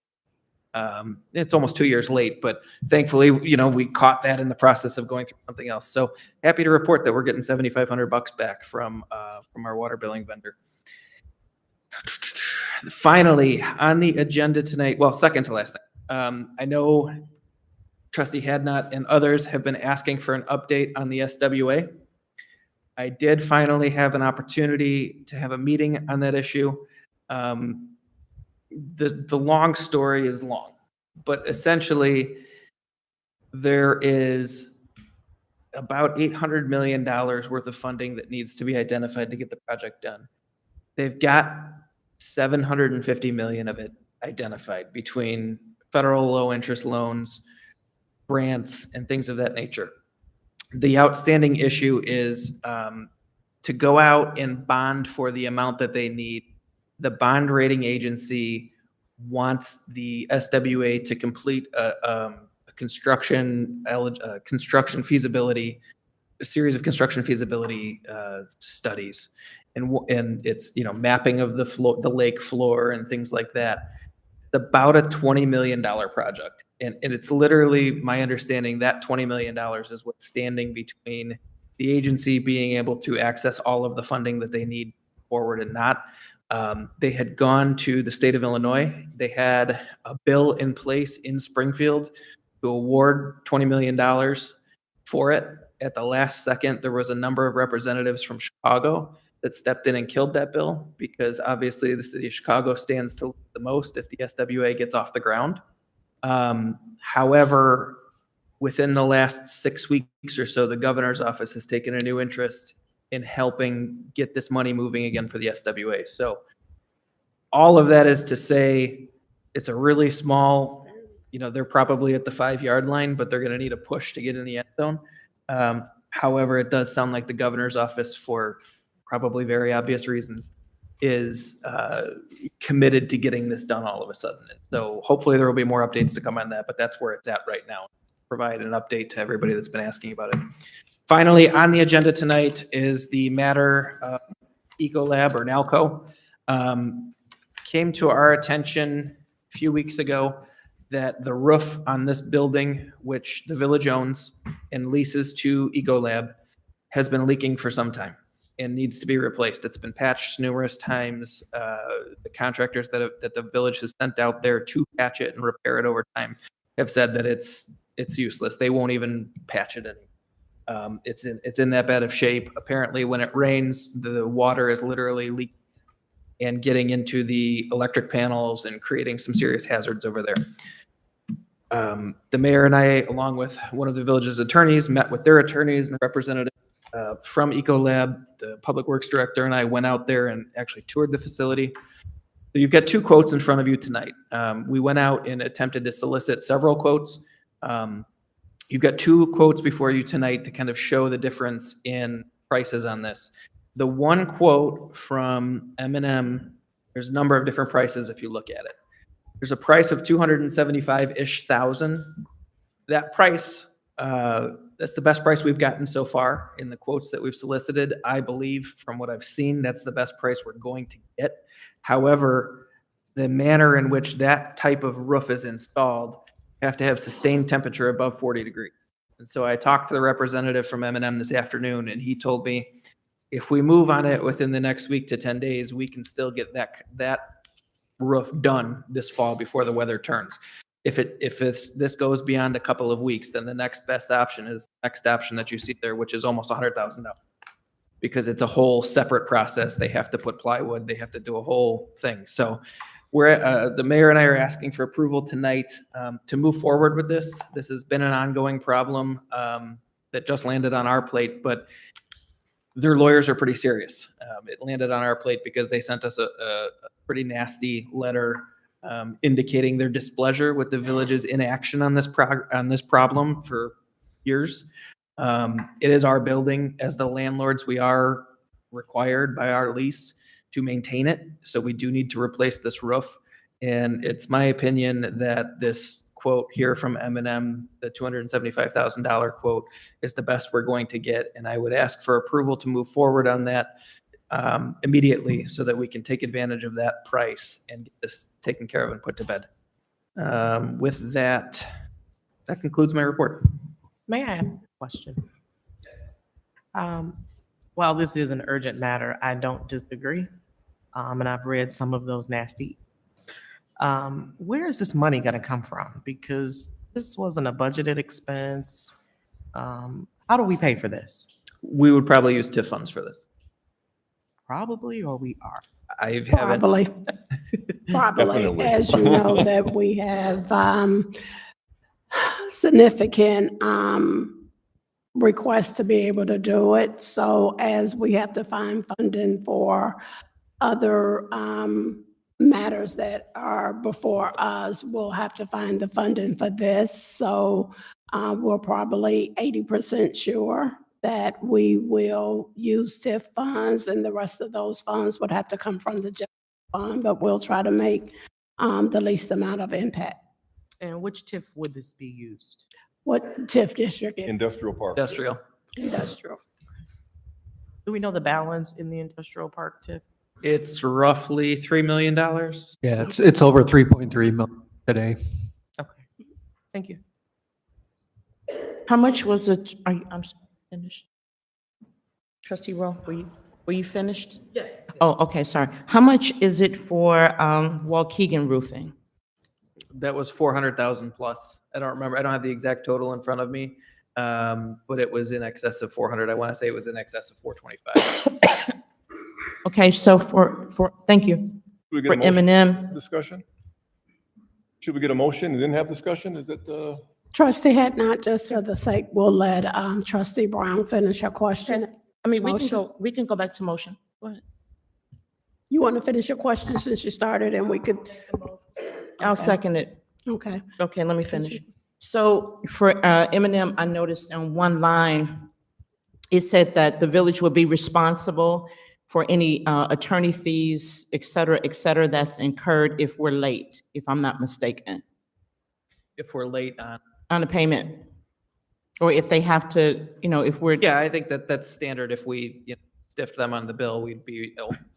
It's almost 2 years late, but thankfully, we caught that in the process of going through something else. So happy to report that we're getting $7,500 back from our water billing vendor. Finally, on the agenda tonight, well, second to last thing, I know Trustee Hadnot and others have been asking for an update on the SWA. I did finally have an opportunity to have a meeting on that issue. The long story is long, but essentially there is about $800 million worth of funding that needs to be identified to get the project done. They've got $750 million of it identified between federal low interest loans, grants, and things of that nature. The outstanding issue is to go out and bond for the amount that they need. The bond rating agency wants the SWA to complete a series of construction feasibility studies, and it's mapping of the lake floor and things like that. It's about a $20 million project. And it's literally my understanding that $20 million is what's standing between the agency being able to access all of the funding that they need forward and not. They had gone to the state of Illinois. They had a bill in place in Springfield to award $20 million for it. At the last second, there was a number of representatives from Chicago that stepped in and killed that bill, because obviously the city of Chicago stands to lose the most if the SWA gets off the ground. However, within the last 6 weeks or so, the governor's office has taken a new interest in helping get this money moving again for the SWA. So all of that is to say it's a really small, they're probably at the 5-yard line, but they're going to need a push to get in the end zone. However, it does sound like the governor's office, for probably very obvious reasons, is committed to getting this done all of a sudden. And so hopefully there will be more updates to come on that, but that's where it's at right now. Provide an update to everybody that's been asking about it. Finally, on the agenda tonight is the matter of Ecolab, or NALCO. Came to our attention a few weeks ago that the roof on this building, which the village owns and leases to Ecolab, has been leaking for some time and needs to be replaced. It's been patched numerous times. The contractors that the village has sent out there to patch it and repair it over time have said that it's useless. They won't even patch it anymore. It's in that bad of shape. Apparently, when it rains, the water is literally leaking and getting into the electric panels and creating some serious hazards over there. The mayor and I, along with one of the village's attorneys, met with their attorneys and a representative from Ecolab. The public works director and I went out there and actually toured the facility. So you've got two quotes in front of you tonight. We went out and attempted to solicit several quotes. You've got two quotes before you tonight to kind of show the difference in prices on this. The one quote from M&M, there's a number of different prices if you look at it. There's a price of 275-ish thousand. That price, that's the best price we've gotten so far in the quotes that we've solicited. I believe from what I've seen, that's the best price we're going to get. However, the manner in which that type of roof is installed, you have to have sustained temperature above 40 degrees. And so I talked to the representative from M&M this afternoon, and he told me if we move on it within the next week to 10 days, we can still get that roof done this fall before the weather turns. If this goes beyond a couple of weeks, then the next best option is the next option that you see there, which is almost $100,000, because it's a whole separate process. They have to put plywood, they have to do a whole thing. So the mayor and I are asking for approval tonight to move forward with this. This has been an ongoing problem that just landed on our plate, but their lawyers are pretty serious. It landed on our plate because they sent us a pretty nasty letter indicating their displeasure with the village's inaction on this problem for years. It is our building. As the landlords, we are required by our lease to maintain it. So we do need to replace this roof. And it's my opinion that this quote here from M&M, the $275,000 quote, is the best we're going to get. And I would ask for approval to move forward on that immediately so that we can take advantage of that price and get this taken care of and put to bed. With that, that concludes my report. May I ask a question? While this is an urgent matter, I don't disagree. And I've read some of those nasty. Where is this money going to come from? Because this wasn't a budgeted expense. How do we pay for this? We would probably use TIF funds for this. Probably, or we are? Probably. Probably, as you know, that we have significant requests to be able to do it. So as we have to find funding for other matters that are before us, we'll have to find the funding for this. So we're probably 80% sure that we will use TIF funds, and the rest of those funds would have to come from the general fund, but we'll try to make the least amount of impact. And which TIF would this be used? What TIF district? Industrial park. Industrial. Industrial. Do we know the balance in the industrial park TIF? It's roughly $3 million. Yeah, it's over 3.3 million today. Okay, thank you. How much was it? I'm finished. Trustee Rowe, were you finished? Yes. Oh, okay, sorry. How much is it for Waukegan roofing? That was 400,000 plus. I don't remember. I don't have the exact total in front of me, but it was in excess of 400. I want to say it was in excess of 425. Okay, so thank you. We get For a motion? M&M. Discussion? Should we get a motion and then have discussion? Is it, Trustee Hatnot, just for the sake, we'll let Trustee Brown finish her question. I mean, Motion. we can go back to motion. Go ahead. You want to finish your question since you started, and we could? I'll Okay. second it. Okay. Okay, let me finish. So for M&M, I noticed on one line, it said that the village will be responsible for any attorney fees, et cetera, that's incurred if we're late, if I'm not mistaken, If we're late on the payment. Or if they have to, if we're. Yeah, I think that's standard. If we stiffed them on the bill, we'd be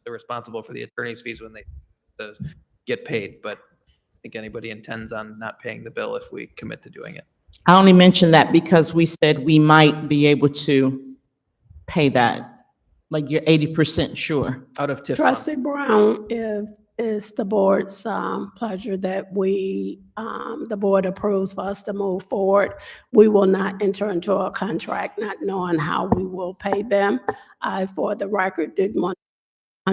responsible for the attorney's fees when they get paid. But I think anybody intends on not paying the bill if we commit to doing it. I only mentioned that because we said we might be able to pay that. Like you're 80% sure. Out of TIF. Trustee Brown, if it's the board's pleasure that the board approves for us to move forward, we will not enter into a contract not knowing how we will pay them. I, for the record, didn't want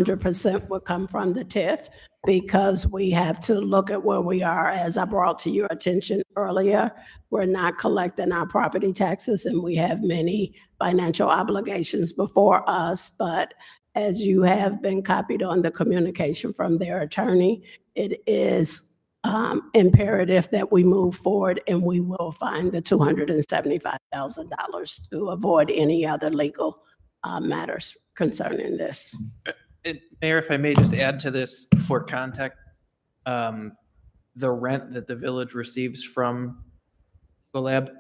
100% would come from the TIF, because we have to look at where we are. As I brought to your attention earlier, we're not collecting our property taxes, and we have many financial obligations before us. But as you have been copied on the communication from their attorney, it is imperative that we move forward, and we will find the $275,000 to avoid any other legal matters concerning this. Mayor, if I may just add to this for context, the rent that the village receives from Golab,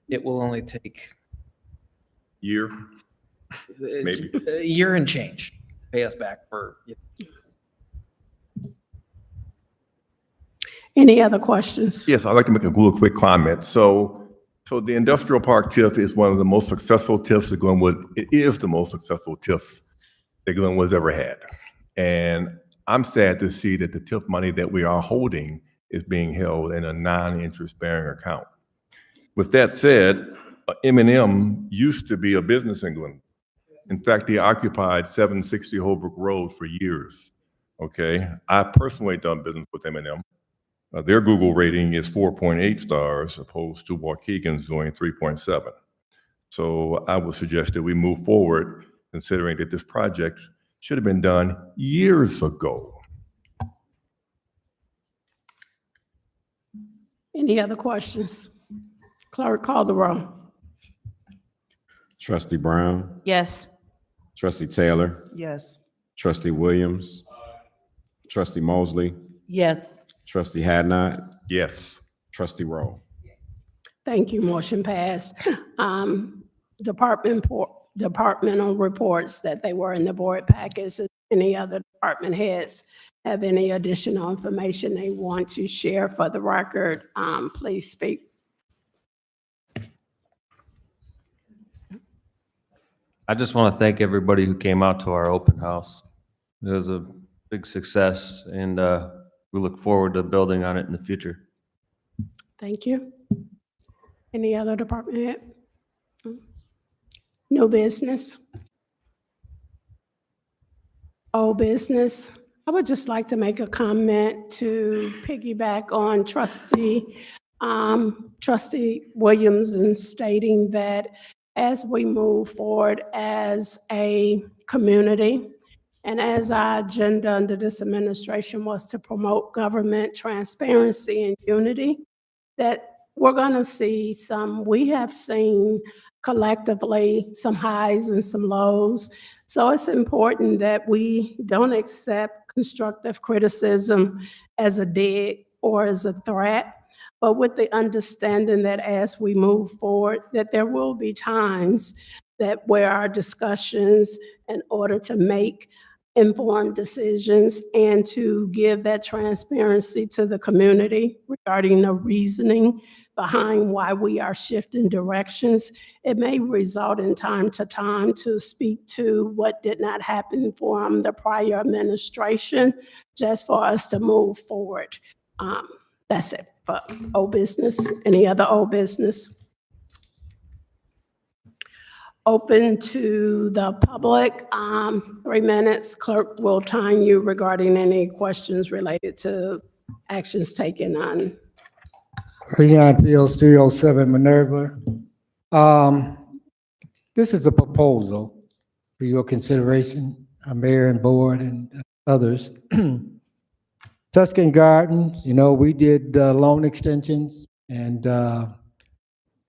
it will only take Year, maybe. a year and change, to pay us back for. Any other questions? Yes, I'd like to make a little quick comment. So the industrial park TIF is one of the most successful TIFs that Glenwood, it is the most successful TIF that Glenwood's ever had. And I'm sad to see that the TIF money that we are holding is being held in a non-interest bearing account. With that said, M&M used to be a business in Glenwood. In fact, they occupied 760 Holbrook Road for years. Okay, I personally done business with M&M. Their Google rating is 4.8 stars, opposed to Waukegan's doing 3.7. So I would suggest that we move forward, considering that this project should have been done years ago. Any other questions? Clerk, call the roll. Trustee Brown, Yes. Trustee Taylor, Yes. Trustee Williams, Trustee Mosley, Yes. Trustee Hadnot, Yes. Trustee Rowe. Thank you, motion passed. Departmental reports that they were in the board packets. Any other department heads have any additional information they want to share for the record, please speak. I just want to thank everybody who came out to our open house. It was a big success, and we look forward to building on it in the future. Thank you. Any other department head? New business? Old business? I would just like to make a comment to piggyback on Trustee Williams in stating that as we move forward as a community, and as our agenda under this administration was to promote government transparency and unity, that we're going to see we have seen collectively some highs and some lows. So it's important that we don't accept constructive criticism as a dig or as a threat, but with the understanding that as we move forward, that there will be times that where our discussions, in order to make informed decisions and to give that transparency to the community regarding the reasoning behind why we are shifting directions, it may result in time to speak to what did not happen from the prior administration, just for us to move forward. That's it for old business. Any other old business? Open to the public. 3 minutes. Clerk will time you regarding any questions related to actions taken on. Leon Fields, 307 Minerva. This is a proposal for your consideration, Mayor and Board and others. Tuscan Gardens, we did loan extensions, and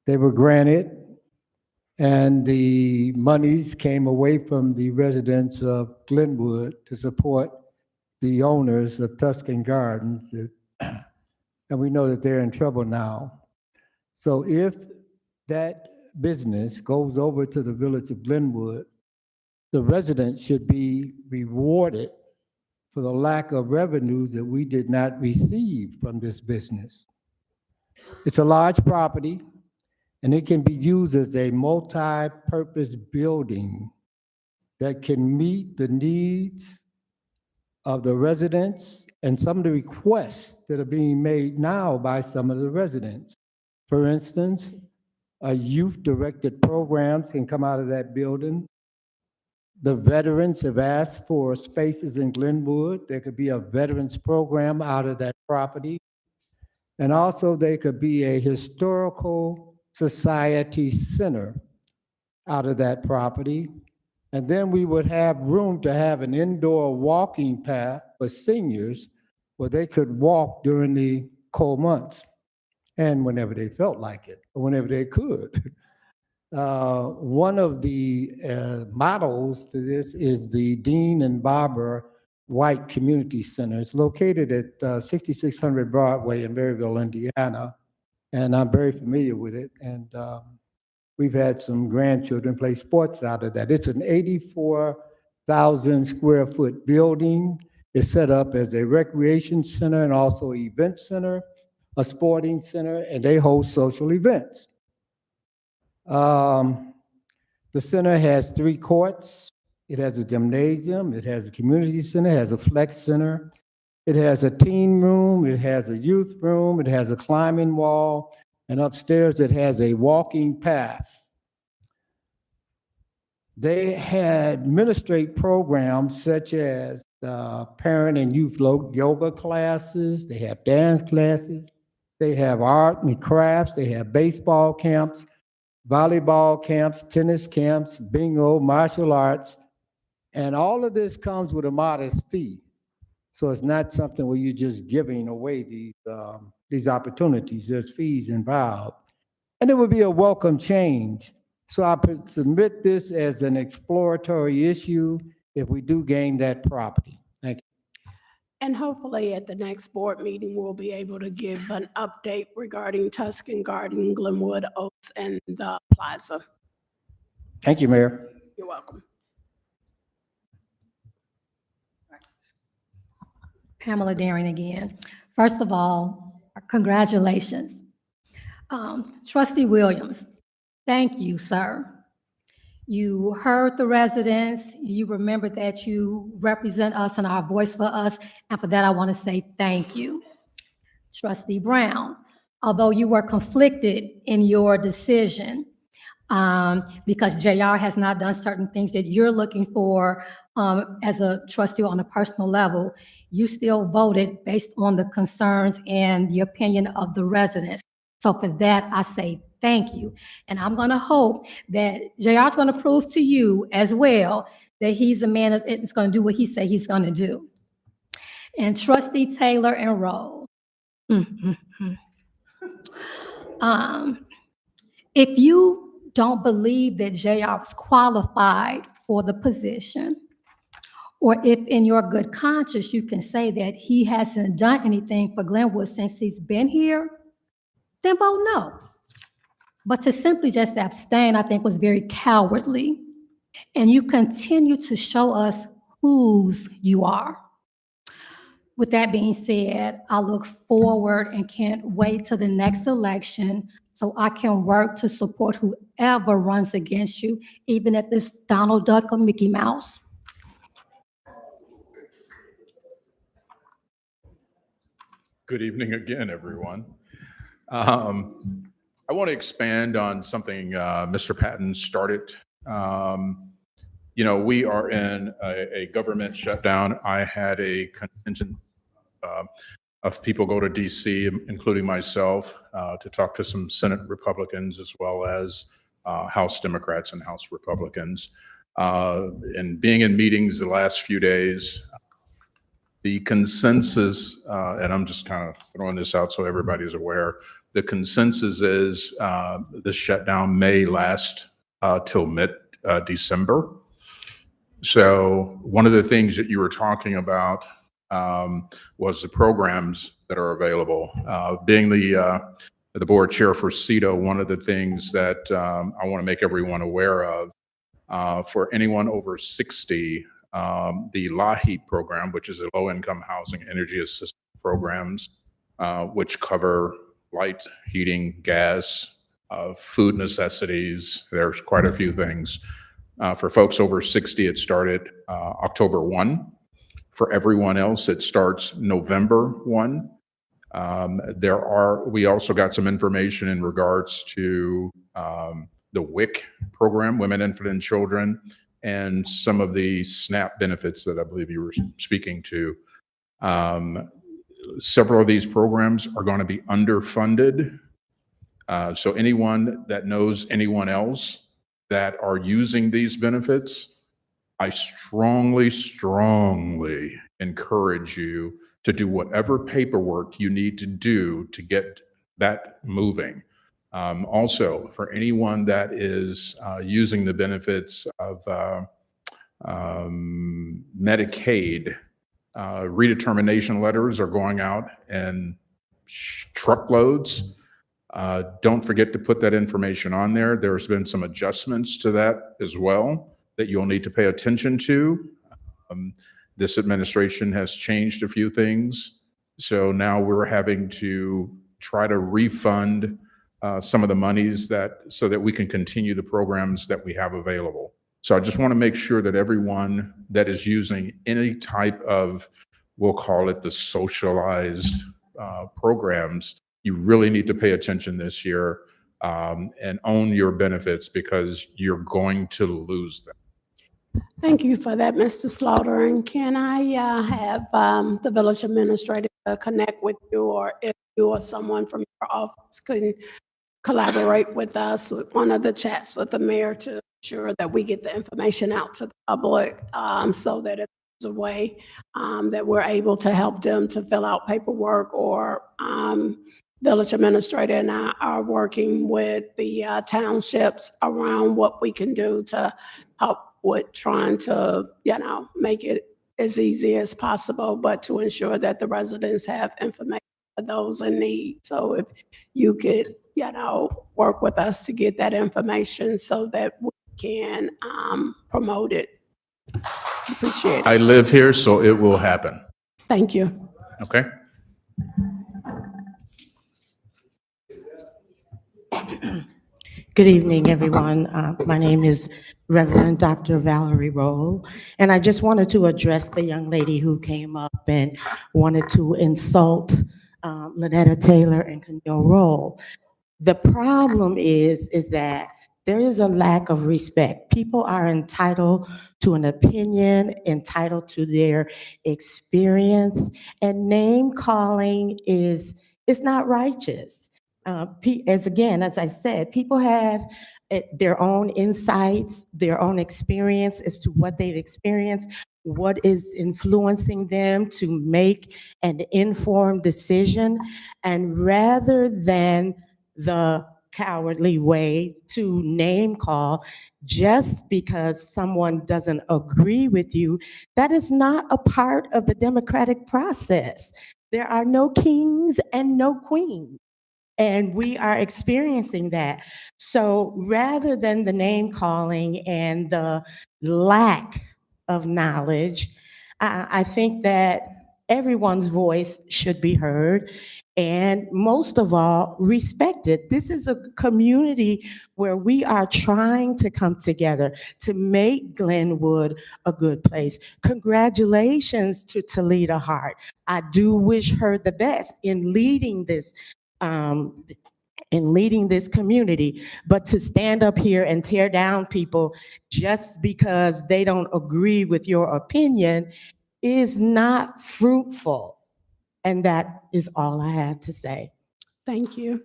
they were granted, and the monies came away from the residents of Glenwood to support the owners of Tuscan Gardens, and we know that they're in trouble now. So if that business goes over to the village of Glenwood, the residents should be rewarded for the lack of revenues that we did not receive from this business. It's a large property, and it can be used as a multi-purpose building that can meet the needs of the residents and some of the requests that are being made now by some of the residents. For instance, a youth-directed programs can come out of that building. The veterans have asked for spaces in Glenwood. There could be a veterans program out of that property. And also there could be a historical society center out of that property. And then we would have room to have an indoor walking path for seniors where they could walk during the cold months and whenever they felt like it, or whenever they could. One of the models to this is the Dean and Barbara White Community Center. It's located at 6600 Broadway in Maryville, Indiana, and I'm very familiar with it. And we've had some grandchildren play sports out of that. It's an 84,000 square foot building. It's set up as a recreation center and also an event center, a sporting center, and they host social events. The center has 3 courts. It has a gymnasium, it has a community center, it has a flex center, it has a teen room, it has a youth room, it has a climbing wall, and upstairs it has a walking path. They had administrate programs such as parent and youth yoga classes, they have dance classes, they have art and crafts, they have baseball camps, volleyball camps, tennis camps, bingo, martial arts, and all of this comes with a modest fee. So it's not something where you're just giving away these opportunities. There's fees involved. And it would be a welcome change. So I submit this as an exploratory issue if we do gain that property. Thank you. And hopefully at the next board meeting, we'll be able to give an update regarding Tuscan Garden, Glenwood Oaks, and the plaza. Thank you, Mayor. You're welcome. Pamela Daring again. First of all, congratulations. Trustee Williams, thank you, sir. You heard the residents, you remember that you represent us and are a voice for us, and for that I want to say thank you. Trustee Brown, although you were conflicted in your decision, because JR has not done certain things that you're looking for as a trustee on a personal level, you still voted based on the concerns and the opinion of the residents. So for that, I say thank you. And I'm going to hope that JR is going to prove to you as well that he's a man that's going to do what he said he's going to do. And Trustee Taylor and Rowe. If you don't believe that JR was qualified for the position, or if in your good conscience you can say that he hasn't done anything for Glenwood since he's been here, then vote no. But to simply just abstain, I think, was very cowardly. And you continue to show us whose you are. With that being said, I look forward and can't wait till the next election so I can work to support whoever runs against you, even if it's Donald Duck or Mickey Mouse. Good evening again, everyone. I want to expand on something Mr. Patton started. You know, we are in a government shutdown. I had a contingent of people go to DC, including myself, to talk to some Senate Republicans as well as House Democrats and House Republicans. And being in meetings the last few days, the consensus, and I'm just kind of throwing this out so everybody's aware, the consensus is this shutdown may last till mid-December. So one of the things that you were talking about was the programs that are available. Being the board chair for CETA, one of the things that I want to make everyone aware of, for anyone over 60, the LAHEAP program, which is a low-income housing energy assistance programs, which cover light, heating, gas, food necessities. There's quite a few things. For folks over 60, it started October 1. For everyone else, it starts November 1. We also got some information in regards to the WIC program, Women, Infant, and Children. and some of the SNAP benefits that I believe you were speaking to. Several of these programs are going to be underfunded. So anyone that knows anyone else that are using these benefits, I strongly, strongly encourage you to do whatever paperwork you need to do to get that moving. Also, for anyone that is using the benefits of Medicaid, redetermination letters are going out in truckloads. Don't forget to put that information on there. There's been some adjustments to that as well that you'll need to pay attention to. This administration has changed a few things. So now we're having to try to refund some of the monies so that we can continue the programs that we have available. So I just want to make sure that everyone that is using any type of, we'll call it the socialized programs, you really need to pay attention this year and own your benefits because you're going to lose them. Thank you for that, Mr. Slaughter. And can I have the village administrator connect with you, or if you or someone from your office can collaborate with us with one of the chats with the mayor to ensure that we get the information out to the public so that if there's a way that we're able to help them to fill out paperwork, or village administrator and I are working with the townships around what we can do to help with trying to, make it as easy as possible, but to ensure that the residents have information for those in need. So if you could, work with us to get that information so that we can promote it. Appreciate it. I live here, so it will happen. Thank you. Okay? Good evening, everyone. My name is Reverend Dr. Valerie Roll, and I just wanted to address the young lady who came up and wanted to insult Lynetta Taylor and Camille Roll. The problem is that there is a lack of respect. People are entitled to an opinion, entitled to their experience, and name calling is not righteous. As I said, people have their own insights, their own experience as to what they've experienced, what is influencing them to make an informed decision. And rather than the cowardly way to name call just because someone doesn't agree with you, that is not a part of the democratic process. There are no kings and no queens. And we are experiencing that. So rather than the name calling and the lack of knowledge, I think that everyone's voice should be heard, and most of all, respected. This is a community where we are trying to come together to make Glenwood a good place. Congratulations to Talita Hart. I do wish her the best in leading this community, but to stand up here and tear down people just because they don't agree with your opinion is not fruitful. And that is all I had to say. Thank you.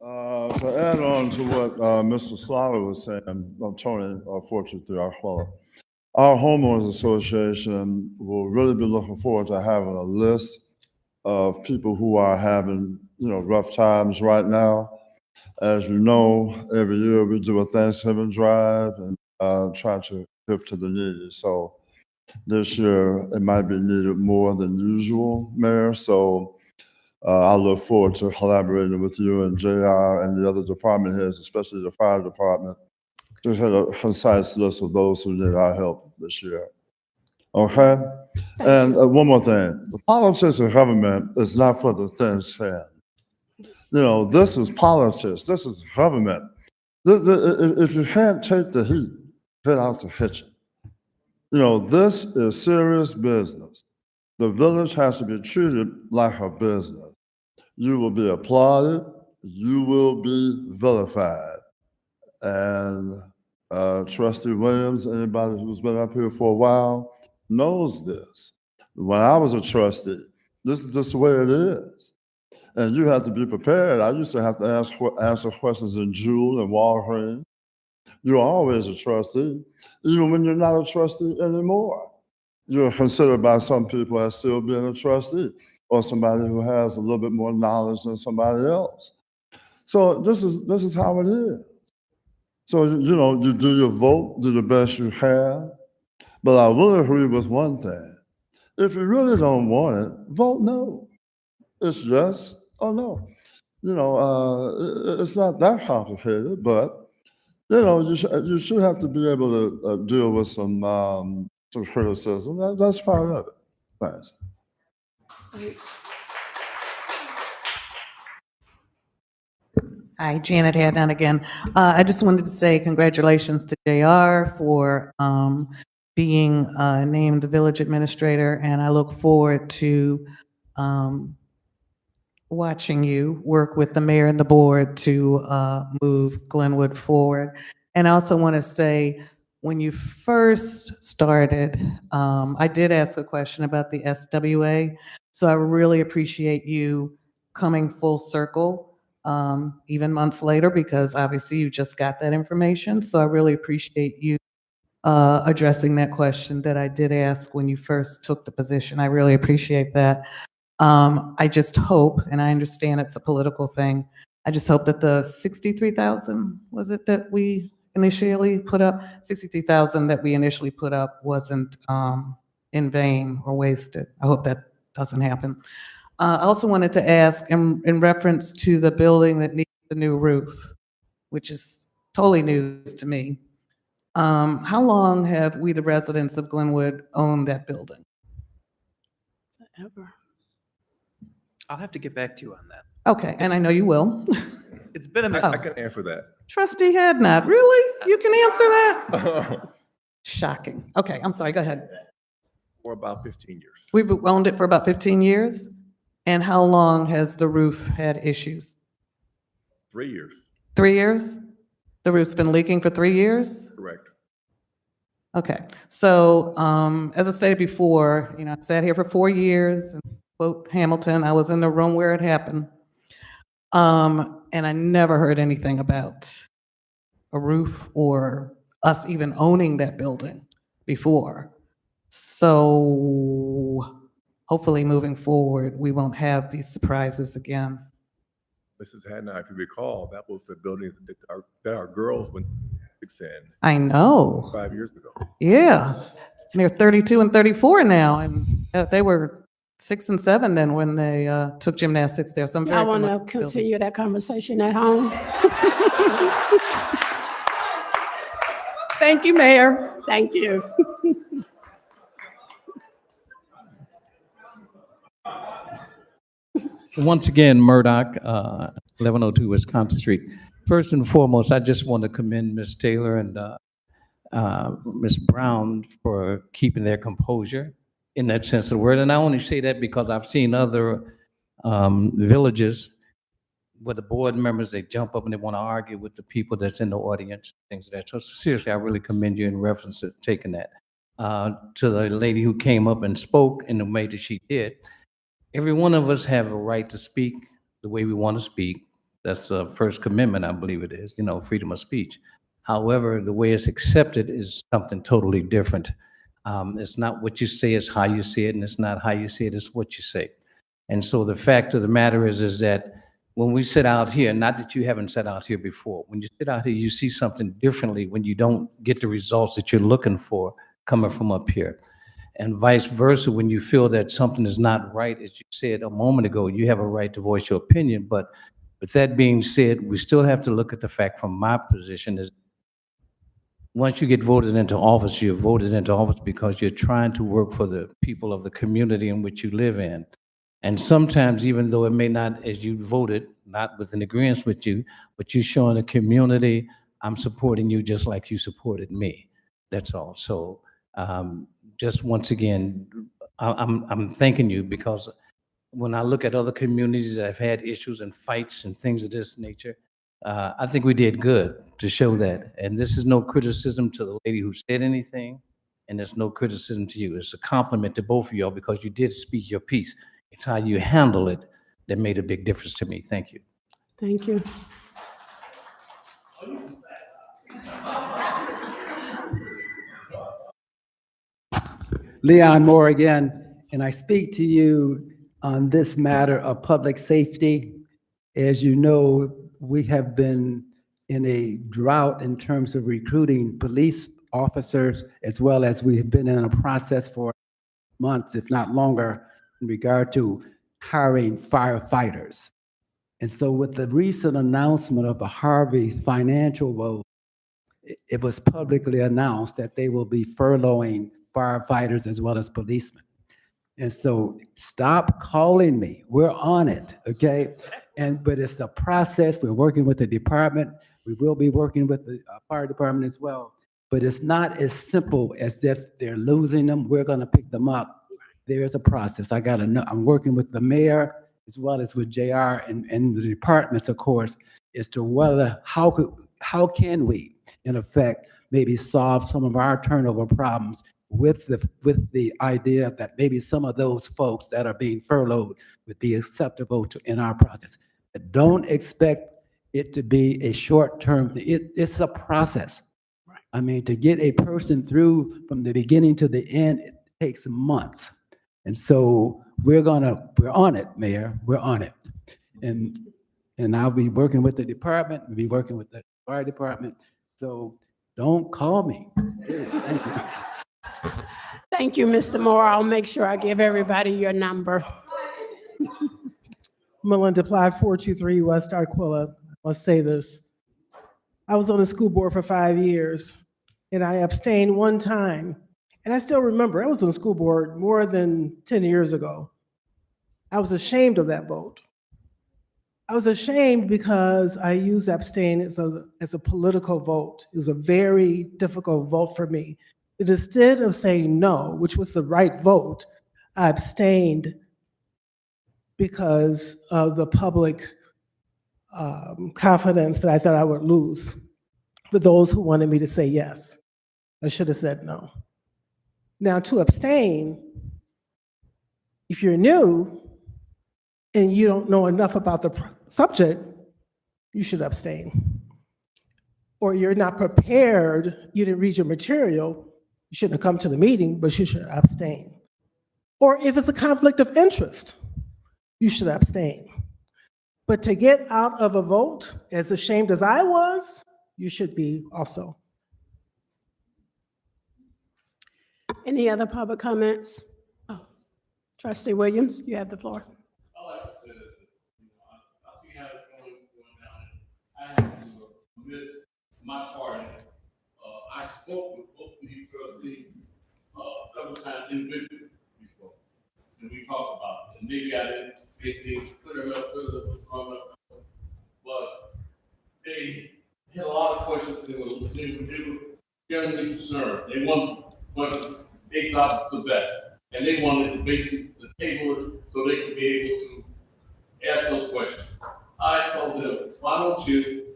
To add on to what Mr. Slaughter was saying, Tony, fortunately, our homeowners association will really be looking forward to having a list of people who are having, rough times right now. As you know, every year we do a Thanksgiving drive and try to give to the needy. So this year it might be needed more than usual, Mayor. So I look forward to collaborating with you and JR and the other department heads, especially the fire department, to have a concise list of those who need our help this year. Okay? And one more thing. The politics of government is not for the thin-skinned. This is politics. This is government. If you can't take the heat, get out the kitchen. This is serious business. The village has to be treated like a business. You will be applauded. you will be vilified. And Trustee Williams, anybody who's been up here for a while knows this. When I was a trustee, this is just the way it is. And you have to be prepared. I used to have to answer questions in Jewel and Walgreens. You're always a trustee, even when you're not a trustee anymore. You're considered by some people as still being a trustee or somebody who has a little bit more knowledge than somebody else. So this is how it is. So, you know, you do your vote, do the best you can. But I will agree with one thing. If you really don't want it, vote no. It's yes or no. You know, it's not that complicated, but, you know, you should have to be able to deal with some criticism. That's part of it. Thanks. Thanks. Hi, Janet Hadnot again. I just wanted to say congratulations to JR for being named the village administrator, and I look forward to watching you work with the mayor and the board to move Glenwood forward. And I also want to say, when you first started, I did ask a question about the SWA, so I really appreciate you coming full circle, even months later, because obviously you just got that information. So I really appreciate you addressing that question that I did ask when you first took the position. I really appreciate that. I just hope, and I understand it's a political thing, I just hope that the 63,000, was it that we initially put up? 63,000 that we initially put up wasn't in vain or wasted. I hope that doesn't happen. I also wanted to ask, in reference to the building that needs the new roof, which is totally news to me, how long have we, the residents of Glenwood, owned that building? Forever. I'll have to get back to you on that. Okay, and I know you will. It's been a minute. I can answer that. Trustee Hadnot, really? You can answer that? Shocking. Okay, I'm sorry, go ahead. For about 15 years. We've owned it for about 15 years? And how long has the roof had issues? 3 years. 3 years? The roof's been leaking for 3 years? Correct. Okay, so as I stated before, you know, I sat here for 4 years, and quote Hamilton, I was in the room where it happened. And I never heard anything about a roof or us even owning that building before. So hopefully moving forward, we won't have these surprises again. Mrs. Hadnot, if you recall, that was the building that our girls went in. I know. 5 years ago. Yeah, and they're 32 and 34 now, and they were 6 and 7 then when they took gymnastics there. So I'm very I want to familiar with the building. continue that conversation at home. Thank you, Mayor. Thank you. Once again, Murdoch, 1102 Wisconsin Street. First and foremost, I just want to commend Ms. Taylor and Ms. Brown for keeping their composure in that sense of the word. And I only say that because I've seen other villages where the board members, they jump up and they want to argue with the people that's in the audience, things like that. So seriously, I really commend you in reference to taking that. To the lady who came up and spoke in the way that she did, every one of us have a right to speak the way we want to speak. That's the First Amendment, I believe it is, you know, freedom of speech. However, the way it's accepted is something totally different. It's not what you say, it's how you say it, and it's not how you say it, it's what you say. And so the fact of the matter is that when we sit out here, not that you haven't sat out here before, when you sit out here, you see something differently when you don't get the results that you're looking for coming from up here. And vice versa, when you feel that something is not right, as you said a moment ago, you have a right to voice your opinion. But with that being said, we still have to look at the fact from my position is once you get voted into office, you're voted into office because you're trying to work for the people of the community in which you live in. And sometimes, even though it may not, as you voted, not with an agreement with you, but you're showing the community, I'm supporting you just like you supported me. That's all. So just once again, I'm thanking you because when I look at other communities that have had issues and fights and things of this nature, I think we did good to show that. And this is no criticism to the lady who said anything, and it's no criticism to you. It's a compliment to both of y'all because you did speak your piece. It's how you handle it that made a big difference to me. Thank you. Thank you. Leon Moore again, and I speak to you on this matter of public safety. As you know, we have been in a drought in terms of recruiting police officers, as well as we have been in a process for months, if not longer, in regard to hiring firefighters. And so with the recent announcement of the Harvey financial woe, it was publicly announced that they will be furloughing firefighters as well as policemen. And so stop calling me. We're on it, okay? But it's a process. We're working with the department. We will be working with the fire department as well. But it's not as simple as if they're losing them, we're gonna pick them up. There is a process. I gotta know. I'm working with the mayor as well as with JR and the departments, of course, as to whether, how can we, in effect, maybe solve some of our turnover problems with the idea that maybe some of those folks that are being furloughed would be acceptable in our process. But don't expect it to be a short-term thing. It's a process. I mean, to get a person through from the beginning to the end, it takes months. And so we're on it, Mayor, we're on it. And I'll be working with the department, we'll be working with the fire department. So don't call me. Thank you. Thank you, Mr. Moore. I'll make sure I give everybody your number. Melinda Platt, 423 West Arquilla. I'll say this. I was on the school board for 5 years, and I abstained one time. And I still remember, I was on the school board more than 10 years ago. I was ashamed of that vote. I was ashamed because I used abstain as a political vote. It was a very difficult vote for me. But instead of saying no, which was the right vote, I abstained because of the public confidence that I thought I would lose for those who wanted me to say yes. I should have said no. Now, to abstain, if you're new and you don't know enough about the subject, you should abstain. Or you're not prepared, you didn't read your material, you shouldn't have come to the meeting, but you should abstain. Or if it's a conflict of interest, you should abstain. But to get out of a vote, as ashamed as I was, you should be also. Any other public comments? Oh, Trustee Williams, you have the floor. I like to say this, I see how it's going down. I have to admit my part in it. I spoke with both of these trustees several times individually. We spoke, and we talked about it. And maybe I didn't make things clear enough, but they had a lot of questions. They were generally concerned. They wanted questions they thought was the best, and they wanted to basically the table so they could be able to ask those questions. I told them, why don't you,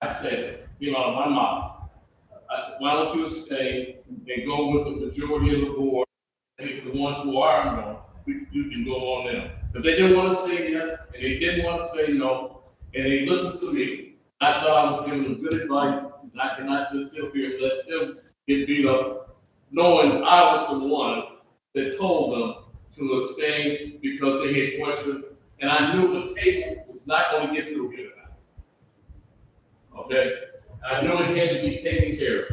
I said, my mom, I said, why don't you stay and go with the majority of the board, and the ones who are no, you can go on them. If they didn't want to say yes, and they didn't want to say no, and they listened to me, I thought I was giving them good advice, and I cannot just sit here and let them get beat up, knowing I was the one that told them to abstain because they had questions, and I knew the table was not going to get through here tonight. Okay? I knew it had to be taken care of.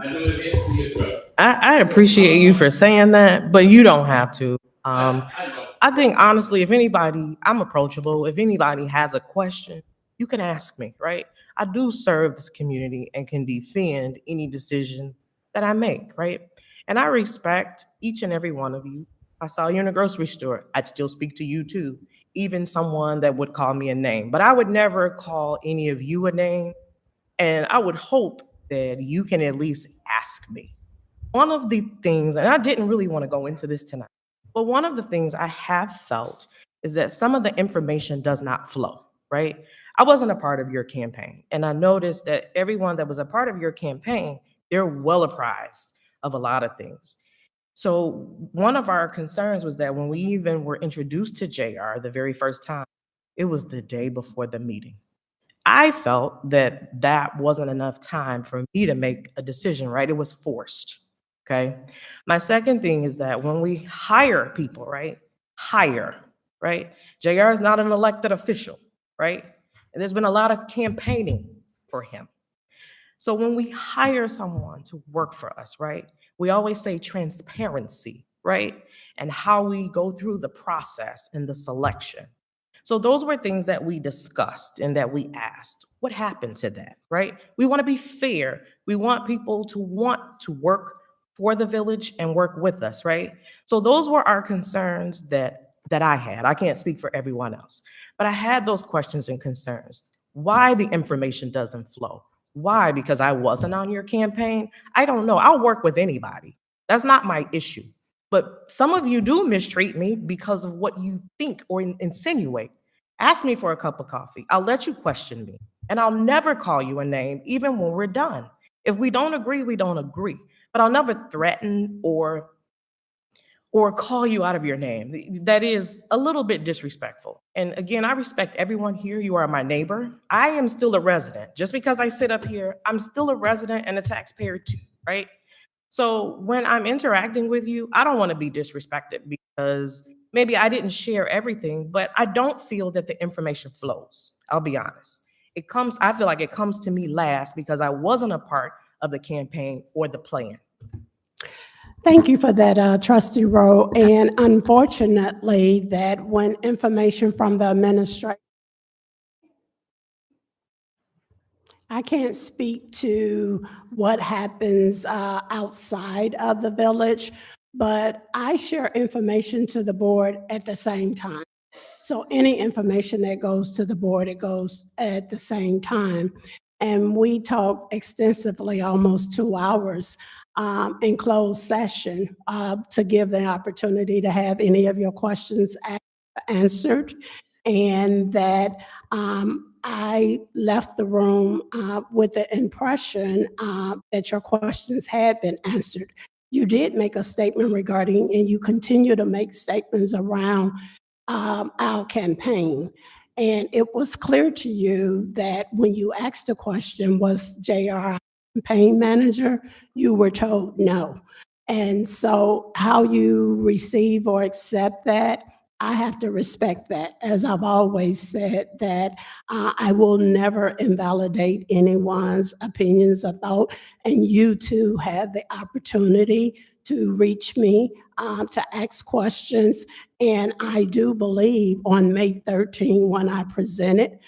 I knew it had to be addressed. I appreciate you for saying that, but you don't have to. I think honestly, if anybody, I'm approachable. If anybody has a question, you can ask me, right? I do serve this community and can defend any decision that I make, right? And I respect each and every one of you. If I saw you in a grocery store, I'd still speak to you too, even someone that would call me a name. But I would never call any of you a name. And I would hope that you can at least ask me. One of the things, and I didn't really want to go into this tonight, But one of the things I have felt is that some of the information does not flow, right? I wasn't a part of your campaign, and I noticed that everyone that was a part of your campaign, they're well apprised of a lot of things. So one of our concerns was that when we even were introduced to JR the very first time, it was the day before the meeting. I felt that that wasn't enough time for me to make a decision, right? It was forced. Okay. My second thing is that when we hire people, right? Hire, right? JR is not an elected official, right? And there's been a lot of campaigning for him. So when we hire someone to work for us, right? We always say transparency, right? And how we go through the process and the selection. So those were things that we discussed and that we asked. What happened to that, right? We want to be fair. We want people to want to work for the village and work with us, right? So those were our concerns that I had. I can't speak for everyone else, but I had those questions and concerns. Why the information doesn't flow? Why? Because I wasn't on your campaign? I don't know. I'll work with anybody. That's not my issue. But some of you do mistreat me because of what you think or insinuate. Ask me for a cup of coffee. I'll let you question me. And I'll never call you a name, even when we're done. If we don't agree, we don't agree. But I'll never threaten or call you out of your name. That is a little bit disrespectful. And again, I respect everyone here. You are my neighbor. I am still a resident. Just because I sit up here, I'm still a resident and a taxpayer too, right? So when I'm interacting with you, I don't want to be disrespected because maybe I didn't share everything, but I don't feel that the information flows. I'll be honest. I feel like it comes to me last because I wasn't a part of the campaign or the plan. Thank you for that, Trustee Rowe. And unfortunately, that when information from the administrator, I can't speak to what happens outside of the village, but I share information to the board at the same time. So any information that goes to the board, it goes at the same time. And we talked extensively, almost 2 hours in closed session to give the opportunity to have any of your questions answered. And that I left the room with the impression that your questions had been answered. You did make a statement regarding, and you continue to make statements around our campaign. And it was clear to you that when you asked the question, was JR campaign manager, you were told no. And so how you receive or accept that, I have to respect that. As I've always said, that I will never invalidate anyone's opinions or thought, and you too have the opportunity to reach me, to ask questions. And I do believe on May 13, when I presented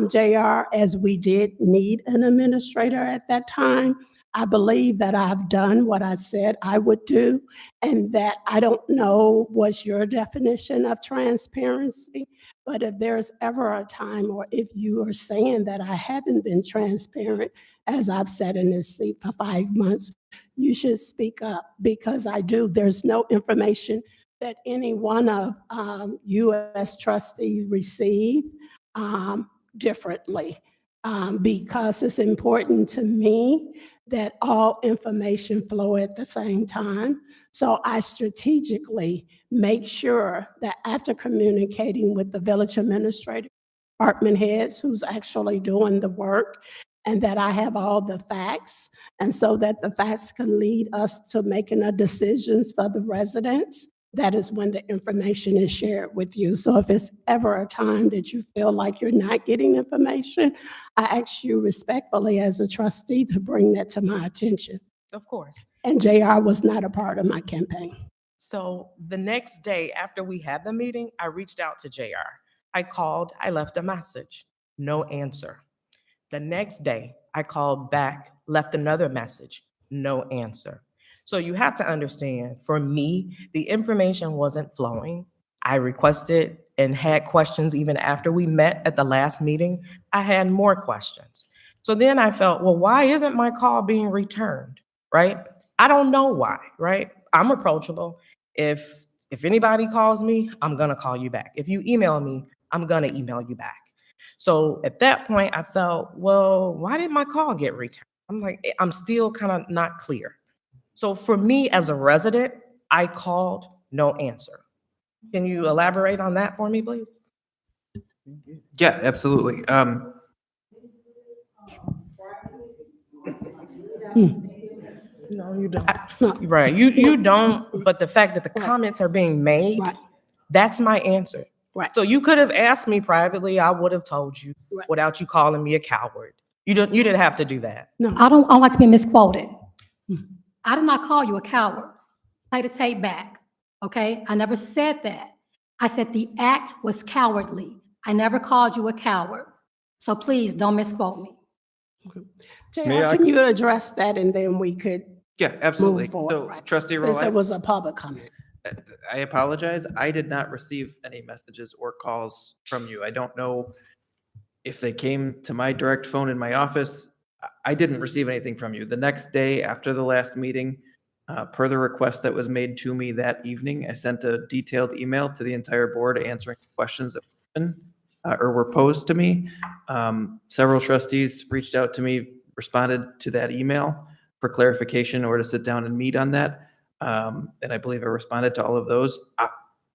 JR, as we did need an administrator at that time, I believe that I've done what I said I would do, and that I don't know what's your definition of transparency, but if there's ever a time, or if you are saying that I haven't been transparent, as I've sat in this seat for 5 months, you should speak up, because I do. There's no information that any one of you as trustees receive differently, because it's important to me that all information flow at the same time. So I strategically make sure that after communicating with the village administrator, department heads who's actually doing the work, and that I have all the facts, and so that the facts can lead us to making the decisions for the residents. That is when the information is shared with you. So if it's ever a time that you feel like you're not getting information, I ask you respectfully as a trustee to bring that to my attention. Of course. And JR was not a part of my campaign. So the next day after we had the meeting, I reached out to JR. I called, I left a message, no answer. The next day, I called back, left another message, no answer. So you have to understand, for me, the information wasn't flowing. I requested and had questions even after we met at the last meeting. I had more questions. So then I felt, well, why isn't my call being returned, right? I don't know why, right? I'm approachable. If If anybody calls me, I'm gonna call you back. If you email me, I'm gonna email you back. So at that point, I felt, well, why did my call get returned? I'm like, I'm still kind of not clear. So for me as a resident, I called, no answer. Can you elaborate on that for me, please? Yeah, absolutely. No, you don't. Right, you don't, but the fact that the comments are being made, that's my answer. Right. So you could have asked me privately, I would have told you without you calling me a coward. You didn't have to do that. No, I don't like to be misquoted. I did not call you a coward. Play the tape back, okay? I never said that. I said the act was cowardly. I never called you a coward. So please don't misquote me. JR, May I- can you address that and then we could Yeah, absolutely. move forward? So Right. Trustee Roll, Since it was a public comment. I apologize. I did not receive any messages or calls from you. I don't know if they came to my direct phone in my office. I didn't receive anything from you. The next day after the last meeting, per the request that was made to me that evening, I sent a detailed email to the entire board answering questions that were posed to me. Several trustees reached out to me, responded to that email for clarification or to sit down and meet on that. And I believe I responded to all of those.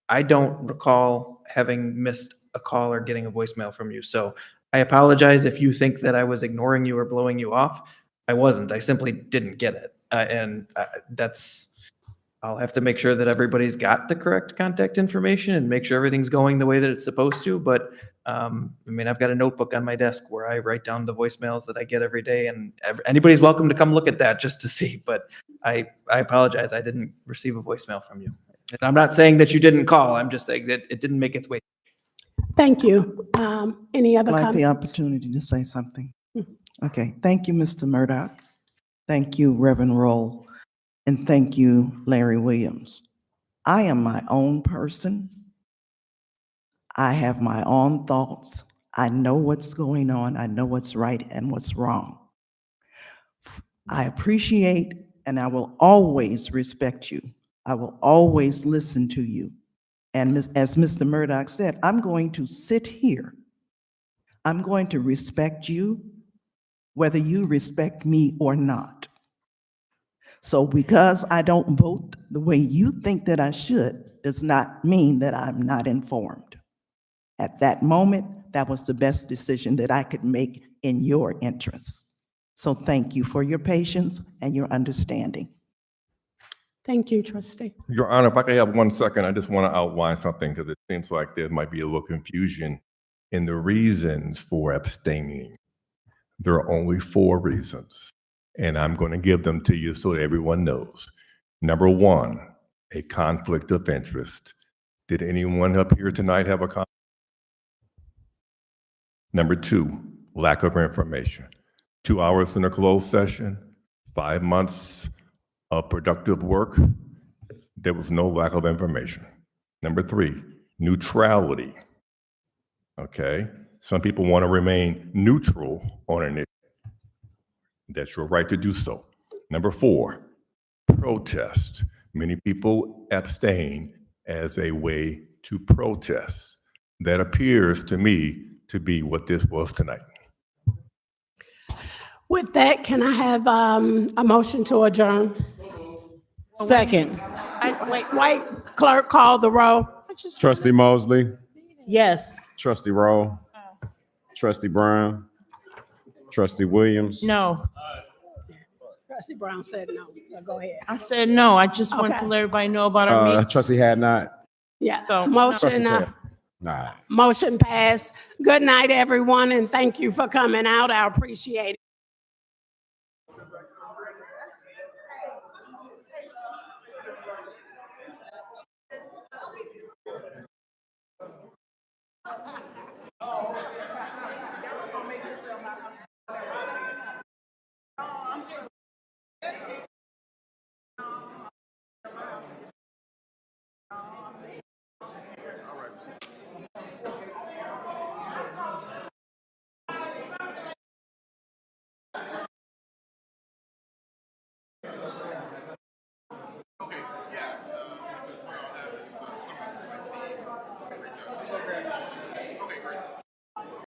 I don't recall having missed a call or getting a voicemail from you. So I apologize if you think that I was ignoring you or blowing you off. I wasn't. I simply didn't get it. I'll have to make sure that everybody's got the correct contact information and make sure everything's going the way that it's supposed to. But I've got a notebook on my desk where I write down the voicemails that I get every day, and anybody's welcome to come look at that just to see. But I apologize. I didn't receive a voicemail from you. And I'm not saying that you didn't call. I'm just saying that it didn't make its way. Thank you. Any other I'd like the comments? opportunity to say something. Okay, thank you, Mr. Murdoch. Thank you, Reverend Roll, and thank you, Larry Williams. I am my own person. I have my own thoughts. I know what's going on. I know what's right and what's wrong. I appreciate and I will always respect you. I will always listen to you. And as Mr. Murdoch said, I'm going to sit here. I'm going to respect you, whether you respect me or not. So because I don't vote the way you think that I should, does not mean that I'm not informed. At that moment, that was the best decision that I could make in your interests. So thank you for your patience and your understanding. Thank you, trustee. Your Honor, if I could have 1 second, I just want to outline something because it seems like there might be a little confusion in the reasons for abstaining. There are only 4 reasons, and I'm going to give them to you so that everyone knows. Number 1, a conflict of interest. Did anyone up here tonight have a conflict? Number 2, lack of information. 2 hours in a closed session, 5 months of productive work, there was no lack of information. Number 3, neutrality. Okay, some people want to remain neutral on an issue. That's your right to do so. Number 4, protest. Many people abstain as a way to protest. That appears to me to be what this was tonight. With that, can I have a motion to adjourn? Second. Wait, clerk, call the roll. Trustee Mosley, Yes. Trustee Rowe, Trustee Brown, Trustee Williams. No, Trustee Brown said no. Go ahead. I said no. I just want to Okay. let everybody know about our meeting. Trustee Hadnot. Yeah, So, motion, Taylor. Nah. motion passed. Good night, everyone, and thank you for coming out. I appreciate it.